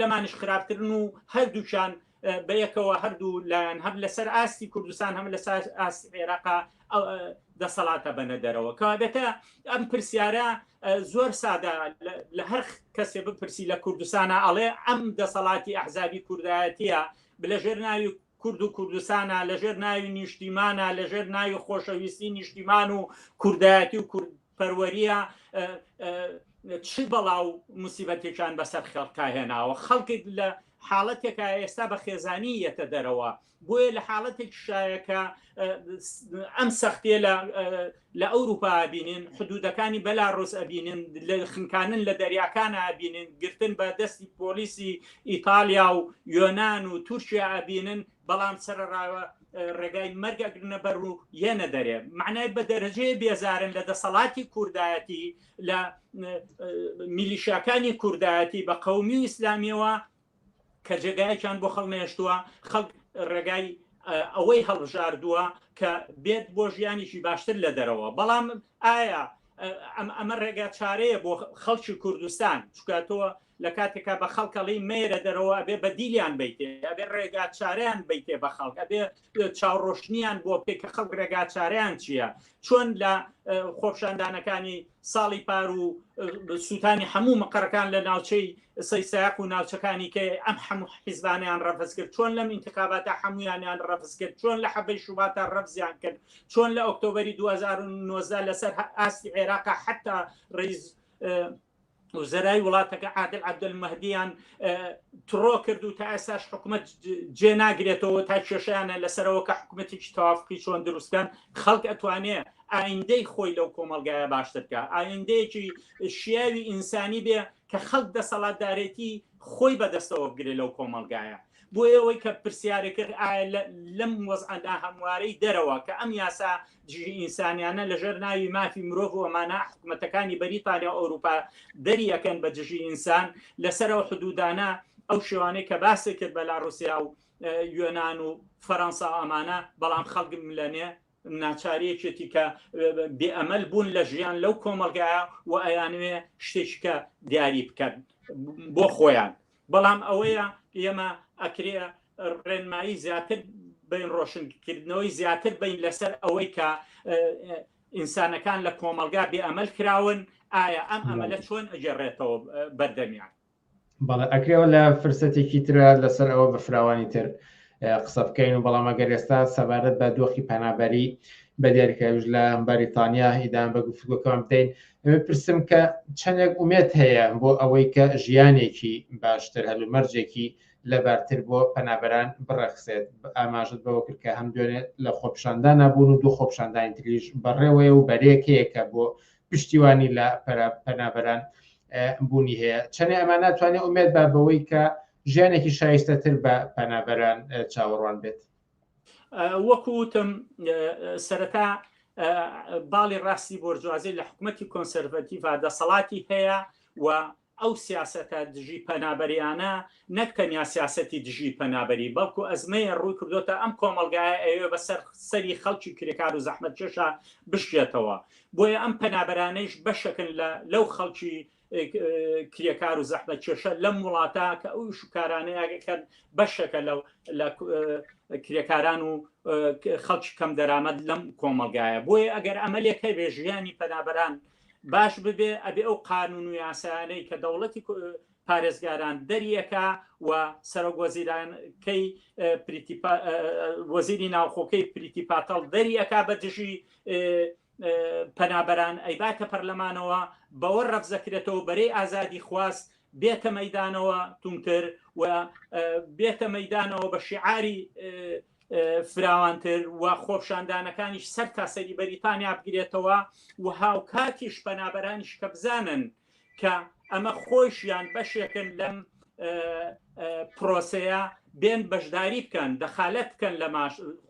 لەمانش خراپترن و هەردووچان بەیەکەوە هەردوو لایەن هەم لەسەر ئاستی کوردستان هەم لەسەر ئاستی عێراقا دەسەڵاتە بەنە دەرەوە کەوابێتە ئەم پرسیارە زۆر سادە لە هەر کەسێ بپرسی لە کوردستانە ئەڵێ ئەم دەسەڵاتی ئەحزابی کوردایەتیە لەژێر ناوی کورد و کوردستانە لەژێر ناوی نیشتیمانە لەژێر ناوی خۆشەویستی نیشتیمان و کوردایەتی و کوردپەروەریە چ بەڵاو موسیبەتێکیان بەسەر خەڵکا هێناوە خەڵکی لە حاڵەتێکە ئێستا بە خێزانی یەتە دەرەوە بۆیە لە حاڵەتێک شایەکە ئەم سەختیە لە ئەوروپا بینین حدودەکانی بەلاڕۆس ئەبینن لە خنکانن لە دەریاکانە ئەبینن گرتن بە دەستی پۆلیسی ئیتالیا و یۆناان و تورکیا ئەبینن بەڵام سەرڕاوە ڕێگای مەرگەگرنە بەر و یەنە دەرێ معنای بە دەرەجەیە بێزارن لە دەسەڵاتی کوردایەتی لە میلیشیاکانی کوردایەتی بە قەومی و ئیسلامیەوە کە جێگایەکیان بۆ خەڵ نێشتووە خەڵک ڕێگای ئەوەی هەڵبژاردووە کە بێت بۆ ژیانیشی باشتر لە دەرەوە بەڵام ئایا ئەمە ڕێگا چارەیە بۆ خەڵکی کوردستان چکاتەوە لە کاتێکا بە خەڵکەڵی مێرە دەرەوە ئەبێ بە دیلیان بیتێ ئەبێ ڕێگا چارەیان بیتێ بە خەڵک ئەبێ چاوڕۆشنیان بۆ پێکە خەڵک ڕێگا چارەیان چییە چۆن لە خۆپشاندانەکانی ساڵی پار و سووتانی هەموو مەقەرەکان لە ناوچەی سەیساق و ناوچەکانی کە ئەم هەموو حیزبانیان ڕەفز کرد چۆن لەم ئینتخاباتە هەمویانیان ڕەفز کرد چۆن لە حەبەی شوباتە ڕەفزیان کرد چۆن لە ئۆکتۆبەری 2019 لەسەر ئاستی عێراقا حتا ڕیز وزەرای وڵاتەکە عادل عەبدولمەهدییان تڕۆ کرد و تا ئێستاش حکوومەت جێ ناگرێتەوە تا کێشەیانە لەسەرەوە کە حکوومەتێکی تەوافقی چۆن دروستکەن خەڵک ئەتوانێت ئایندەی خۆی لەو کۆمەلگایە باشترکە ئایندەیەکی شیاوی ئینسانی بێ کە خەڵک دەسەڵاتدارێتی خۆی بەدەستەوە بگرێت لەو کۆمەلگایە بۆ ئەوەی کە پرسیارەکرد لەم وەزعەدا هەموارەی دەرەوە کە ئەم یاسا دژی ئینسانیانە لەژێر ناوی مافی مرۆڤ و ئەمانە حکوومەتەکانی بەریتانیا ئەوروپا دەریەکەن بە دژی ئینسان لەسەرەوە حدودانە ئەو شێوانەی کە باسی کرد بەلاڕوسیا و یۆناان و فەڕەنسا ئەمانە بەڵام خەڵک ملەنێ ناچارەیەکێتی کە بێئەمەل بوون لە ژیان لەو کۆمەلگایە و ئەیانوێ شتێکی کە دیاری بکەن بۆ خۆیان بەڵام ئەوەیە ئێمە ئەکرێ ڕێنمایی زیاتر بین ڕۆشنکردنەوەی زیاتر بین لەسەر ئەوەی کە ئینسانەکان لە کۆمەلگا بێئەمەل کراون ئایا ئەم ئەمەلە چۆن ئەجێڕێتەوە بەردەمیان بەڵێ ئەکرێەوە لە فرسەتێکی ترە لەسەر ئەوە بە فراوانی تر قسە بکەین و بەڵام ئەگەر ئێستا سەبارەت بە دۆخی پەنابەری بە دیاریکراویش لە بەریتانیا هیدان بە گفتوگۆکەوە بدەین ئەمە پرسم کە چەندێک ئومێد هەیە بۆ ئەوەی کە ژیانێکی باشتر هەلومەرجێکی لەبارتر بۆ پەنابەران بڕەخسێت ئاماژت بەوە کرد کە هەم دوێنێت لە خۆپشاندان نبوون و دوو خۆپشاندانی تریش بەڕێوەیە و بەرێکەیەکە بۆ پشتیوانی لە پەنابەران بوونی هەیە چەندێ ئەمان ناتوانێت ئومێد بە بەوەی کە ژیانێکی شایستەتر بە پەنابەران چاوەڕوان بێت وەکوتم سەرەتا باڵی ڕاستی بۆرجوازی لە حکوومەتی کۆنسەرڤەتیڤ دەسەڵاتی هەیە و ئەو سیاسەتە دژی پەنابەریانە نەکتەنیا سیاسەتی دژی پەنابەری بەڵکو ئەزمەیە ڕووی کردوتە ئەم کۆمەلگایە ئەوێ بەسەر سەری خەڵکی کرێکار و زەحمەتکێشە بشێتەوە بۆیە ئەم پەنابەرانەیش بەشەکن لەو خەڵکی کرێکار و زەحمەتکێشە لەم وڵاتە کە ئەو شوکارانەیەکەن بەشەکە لە کرێکاران و خەڵکی کەم دەرامەت لەم کۆمەلگایە بۆیە ئەگەر ئەمەلێک هەبێ ژیانی پەنابەران باش ببێ ئەبێ ئەو قانون و یاسایانەی کە دەوڵەتی پارێزگاران دەریەکە و سەرۆکوەزیرانکەی وەزیری ناوخۆکەی پریتی پاتەڵ دەریەکە بە دژی پەنابەران ئەیباتە پەرلەمانەوە بەوە ڕەفزەکرێتەوە بەرەی ئازادی خواست بێتە مەیدانەوە تومتر و بێتە مەیدانەوە بە شیعاری فراوانتر و خۆپشاندانەکانیش سەر تاسەری بەریتانیا بگرێتەوە و هاوکاتیش پەنابەرانیش کە بزانن کە ئەمە خۆشیان بەشێکن لەم پرۆسەیە بێن بەشداری بکەن دەخالەت بکەن لە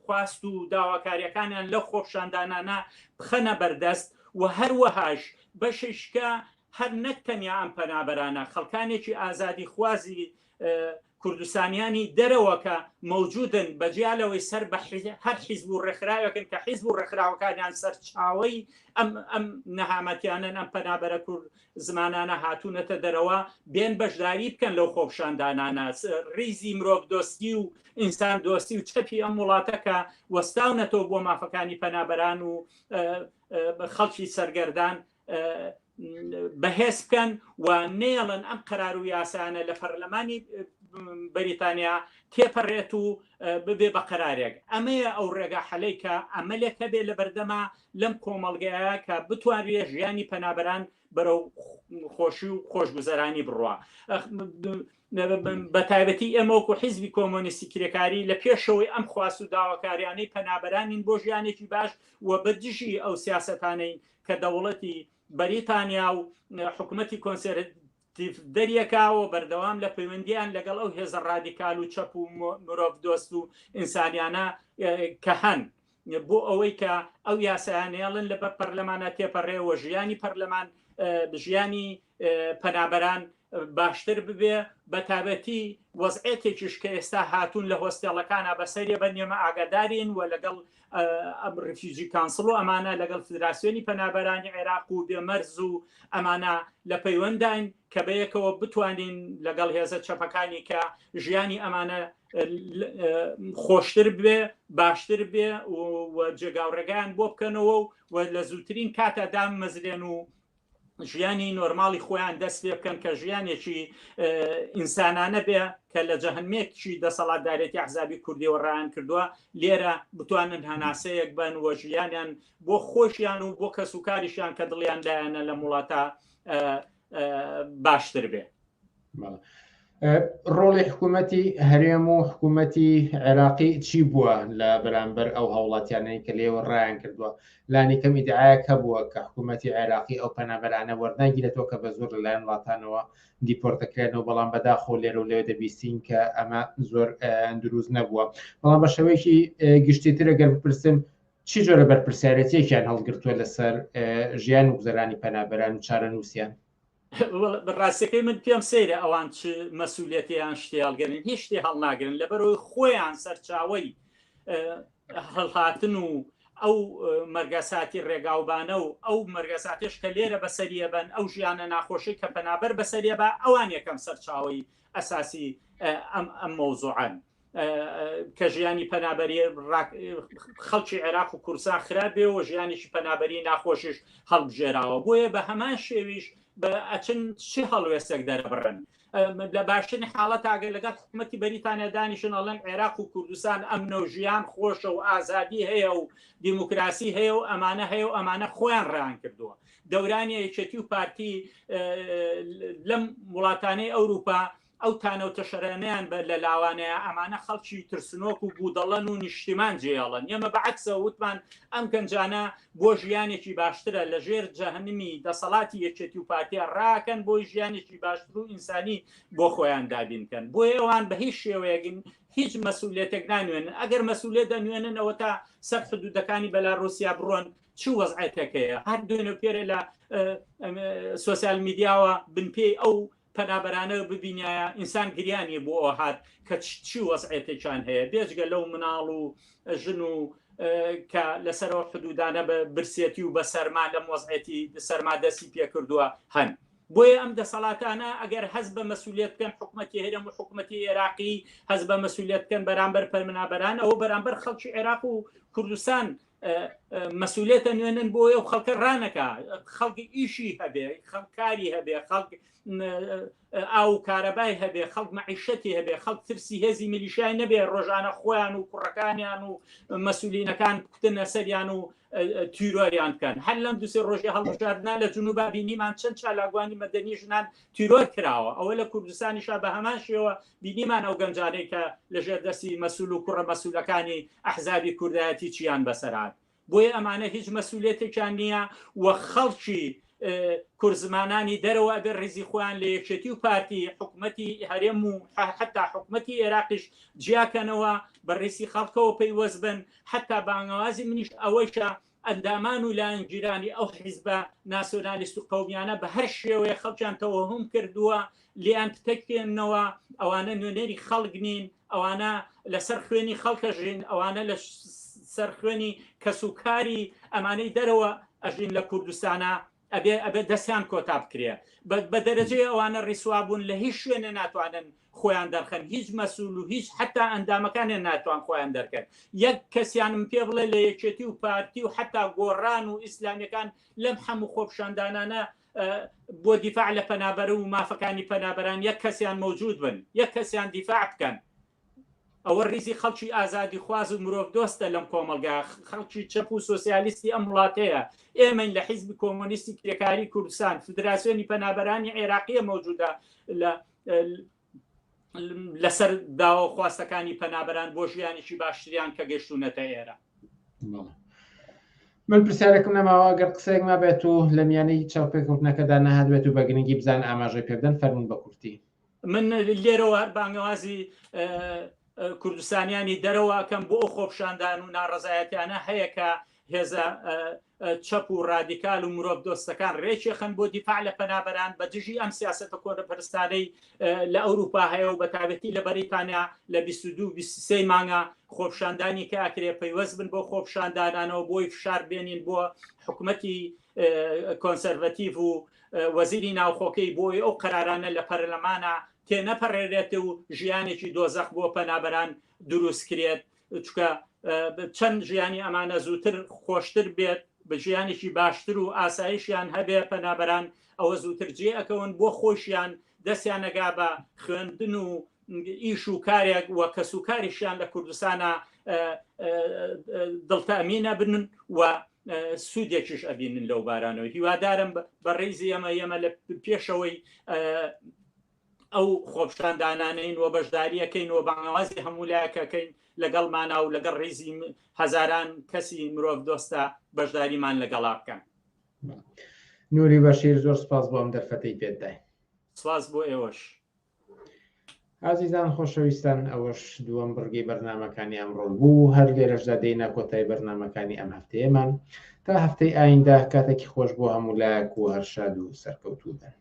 خواست و داواکاریەکانیان لەو خۆپشاندانانە بخەنە بەردەست و هەروەهاش بەششکە هەر نەک تەنیا ئەم پەنابەرانە خەڵکانێکی ئازادی خوازی کوردستانیانی دەرەوە کە مەوجودن بەجیالەوەی سەر بە هەر حیزب و ڕێکخراوەکەن کە حیزب و ڕێکخراوەکانیان سەرچاوەی ئەم نەهامەتیانن ئەم پەنابەرە کورد زمانانە هاتوونەتە دەرەوە بێن بەشداری بکەن لەو خۆپشاندانانە ڕیزی مرۆڤ دۆستی و ئینسان دۆستی و چەپی ئەم وڵاتەکە وەستاونەتەوە بۆ مافەکانی پەنابەران و خەڵکی سەرگەردان بەهێز بکەن و نێڵن ئەم قەرار و یاسانە لە پەرلەمانی بەریتانیا تێپەڕێت و ببێ بە قەرارێک ئەمەیە ئەو ڕێگا حەلەی کە ئەمەلێکە بێ لە بەردەما لەم کۆمەڵگەیە کە بتوانێت ژیانی پەنابەران بەرەو خۆشی و خۆشگوزەرانی بڕوە بە تایبەتی ئێمەوەکو حیزبی کۆمۆنیستی کرێکاری لە پێشەوەی ئەم خواست و داواکاریانەی پەنابەرانین بۆ ژیانێکی باش و بەدژی ئەو سیاسەتانەی کە دەوڵەتی بەریتانیا و حکوومەتی کۆنسێرڤاتیڤ دەریەکاوە بەردەوام لە پەیوەندیان لەگەڵ ئەو هێزە ڕادیکال و چەپ و مرۆڤ دۆست و ئینسانیانە کە هەن بۆ ئەوەی کە ئەو یاسایانێڵن لە بەر پەرلەمانە تێپەڕێەوە ژیانی پەرلەمان ژیانی پەنابەران باشتر ببێ بە تابەتی وەزعێتێکیش کە ئێستا هاتوون لە هۆستێڵەکانە بەسەریە بە نێمە ئاگادارین و لەگەڵ ڕفیوجی کانسڵ و ئەمانە لەگەڵ فدراسیۆنی پەنابەرانی عێراق و بێمەرز و ئەمانە لە پەیوەندین کە بەیەکەوە بتوانین لەگەڵ هێزە چەپەکانی کە ژیانی ئەمانە خۆشتر بێ باشتر بێ و جێگاوڕێگەیان بۆ بکەنەوە و لە زووترین کاتە دام مەزرێن و ژیانی نۆرماڵی خۆیان دەست پێ بکەن کە ژیانێکی ئینسانانە بێ کە لە جەهەنمێکی دەسەڵاتدارێتی ئەحزابی کوردیەوە ڕایان کردووە لێرە بتوانن هەناسەیەک بن و ژیانیان بۆ خۆشیان و بۆ کەس و کاریشیان کە دڵیان لایەنە لە وڵاتە باشتر بێ. ڕۆڵی حکوومەتی هەرێم و حکوومەتی عێراقی چی بووە لە بەرامبەر ئەو هەوڵاتیانەی کە لێوە ڕایان کردووە لانی کەم ئیدعایەک هەبووە کە حکوومەتی عێراقی ئەو پەنابەرانە وەرناگیرێتەوە کە بە زۆر لەلایەن وڵاتانەوە دیپۆرتەکرێنەوە بەڵام بەداخۆ لێرە و لێوە دەبیستین کە ئەمە زۆر دروست نەبووە بەڵام بە شێوەیەکی گشتیتر ئەگەر بپرسم چی جۆرە بەرپرسیارەتێکیان هەڵگرتووە لەسەر ژیان و گوزەرانی پەنابەران و چارەنووسیان ڕاستەکەی من پێم سەیرە ئەوان چ مەسئولیەتیان شتێڵگەرن هیچ شتێ هەڵناگرن لەبەرەوەی خۆیان سەرچاوەی هەڵهاتن و ئەو مەرگەساتی ڕێگاوبانە و ئەو مەرگەساتێش کە لێرە بەسەریە بن ئەو ژیانە ناخۆشی کە پەنابەر بەسەریە بە ئەوان یەکەم سەرچاوەی ئەساسی ئەم مەوزوعان کە ژیانی پەنابەری خەڵکی عێراق و کوردستان خراپێ و ژیانێکی پەنابەری ناخۆشیش هەڵبژێراوە بۆیە بە هەمان شێویش بە ئەچن چی هەڵوێستێک دەرەبڕن لە باشترین حاڵەت ئاگەر لەگەڵ حکوومەتی بەریتانیا دانیشن ئەڵێن عێراق و کوردستان ئەمنە و ژیان خۆشە و ئازادی هەیە و دیموکراسی هەیە و ئەمانە هەیە و ئەمانە خۆیان ڕیان کردووە دەورانی یەکێتی و پارتی لەم وڵاتانەی ئەوروپا ئەو تانەوتە شەرانیان بە لە لاوانەیە ئەمانە خەڵکی ترسنۆک و بوودەڵەن و نیشتیمان جێڵن ئێمە بەعکسە وتمان ئەم گەنجانە بۆ ژیانێکی باشترە لە ژێر جەهەنمی دەسەڵاتی یەکێتی و پارتیا ڕاکەن بۆی ژیانێکی باشتر و ئینسانی بۆ خۆیان دابینکەن بۆ ئێوان بە هیچ شێوەیەگن هیچ مەسئولیەتێک نانوێنن ئەگەر مەسئولیت دەنوێننەوە تا سەر حدودەکانی بەلاڕوسیا بڕۆن چ وەزعەتەکەیە هەر دوێنێ پێرە لە سۆسیال میدیاوە بنپێی ئەو پەنابەرانە ببینایە ئینسان گریانی بۆ ئەو هات کە چی وەزعێتێکیان هەیە بێجگە لەو مناڵ و ژن و کە لەسەرەوە حدودانە بە برسێتی و بە سەرما لەم وەزعێتی سەرما دەستی پێ کردووە هەن بۆیە ئەم دەسەڵاتانە ئەگەر هەز بە مەسئولیت بکەن حکوومەتی هەرێم و حکوومەتی عێراقی هەز بە مەسئولیت بکەن بەرامبەر پەنابەران ئەوە بەرامبەر خەڵکی عێراق و کوردستان مەسئولیتە نوێنن بۆ ئەو خەڵکە ڕانەکە خەڵکی ئیشی هەبێ خەڵکاری هەبێ خەڵک ئاو کارەبای هەبێ خەڵک مەعیشەتی هەبێ خەڵک ترسی هێزی میلیشای نەبێ ڕۆژانە خۆیان و کوڕەکانیان و مەسئولینەکان بکتنە سەریان و تیرۆریان بکەن هەر لەم دوسێ ڕۆژی هەڵبژاردنا لە جنوبا بینیمان چەند چالاگوانی مەدەنی ژنان تیرۆر کراوە ئەوە لە کوردستانیشا بە هەمان شێوە بینیمان ئەو گەنجانەی کە لەژێر دەستی مەسئول و کوڕە مەسئولەکانی ئەحزابی کوردایەتی چیان بەسەرات بۆیە ئەمانە هیچ مەسئولێتێکیان نییە و خەڵکی کورزمانانی دەرەوە بێ ڕێزی خۆیان لە یەکێتی و پارتی حکوومەتی هەرێم و حتا حکوومەتی عێراقیش جیاکەنەوە بە ڕێسی خەڵکەوە پەیوەست بن حتا بانگەوازی منیش ئەوەیشە ئەندامان و لایەنگیرانی ئەو حیزبە ناسیۆنالیست و قەومیانە بە هەر شێوەیە خەڵکیان تەوەهم کردووە لیان پتەکێنەوە ئەوانە نوێنەری خەڵک نین، ئەوانە لەسەر خوێنی خەڵکەژین، ئەوانە لە سەر خوێنی کەسوکاری ئەمانەی دەرەوە ئەژین لە کوردستانە ئەبێ دەستیان کۆتا بکرێ بە دەرەجەی ئەوانە ڕیسوابوون لە هیچ شوێنە ناتوانن خۆیان دەرخەن، هیچ مەسوول و هیچ حتا ئەندامەکانیان ناتوان خۆیان دەرکەن. یەک کەسیانم پێ بڵێ لە یەکێتی و پارتی و حتا گۆڕان و ئیسلامیەکان لەم هەموو خۆپشاندانانە بۆ دیفاع لە پەنابەر و مافەکانی پەنابەران یەک کەسیان مەوجود بن، یەک کەسیان دیفاع بکەن. ئەوە ریزی خەڵکی ئازادی خواز و مرۆڤ دۆستە لەم کۆمەلگا، خەڵکی چەپ و سۆسیالیستی ئەم وڵاتەیە. ئێمە لە حیزبی کۆمۆنیستی کرێکاری کوردستان، فدراسیۆنی پەنابەرانی عێراقیە مەوجودە لەسەر داوە خواستەکانی پەنابەران بۆ ژیانێکی باشتریان کە گەشتونەتە ئێرە. من پرسیارێکم نەماوە گەر قسەیەک ما بێت و لە میانەی چاوپێککەوتنەکەدا نەهاتبێت و بەگرنگی بزان ئاماژەی پێبدەن فەرمون بە کورتی. من لێرەوە بانگەوازی کوردستانیانی دەرەوەکەم بۆ ئەو خۆپشاندان و ناڕزایەتیانە هەیە کە هێزە چەپ و ڕادیکال و مرۆڤ دۆستەکان ڕێکێخن بۆ دیفاع لە پەنابەران بە دژی ئەم سیاسەتە کۆنەپەرستانەی لە ئەوروپا هەیە و بەتابەتی لە بەریتانیا لە 22-23 مانگە خۆپشاندانی کە ئاکرێ پەیوەست بن بۆ خۆپشاندانانەوە بۆی فشار بێنین بۆ حکوومەتی کۆنسەرڤەتیڤ و وەزیری ناوخۆکەی بۆی ئەو قەرارانە لە پەرلەمانە تێنەپەڕێرێت و ژیانێکی دۆزەخ بۆ پەنابەران دروست کرێت، چکە چەند ژیانی ئەمانە زووتر خۆشتر بێت، بە ژیانێکی باشتر و ئاسایشیان هەبێ پەنابەران ئەوە زووتر جێ ئەکەون بۆ خۆشیان دەستیان نەگا بە خوێندن و ئیش و کارێک وە کەسوکاریشیان لە کوردستانە دڵتەمینە بنن و سوودێکیش ئەبینن لەو بارانەوە. هیوادارم بە ڕێزی ئەمە لە پێشەوەی ئەو خۆپشاندانانەین و بەشداریەکەین و بانگەوازی هەموو لایەکەکەین لەگەڵمانە و لەگەڵ ڕێزی هەزاران کەسی مرۆڤ دۆستە بەشداریمان لەگەڵا بکەن. نوری بەشیر زۆر سپاس بۆ ئەم دەرفەتەی پێدای. سپاس بۆ ئێوەش. عزیزان خۆشەویستان، ئەوەش دووەم بڕگەی بەرنامەکانی ئەمڕۆ بوو. هەر لێرەشدا دێینە کۆتای بەرنامەکانی ئەم هەفتەیەمان تا هەفتەی ئایندا. کاتێکی خۆش بۆ هەموو لایەک و هەر شاد و سەرکەوتوو بن.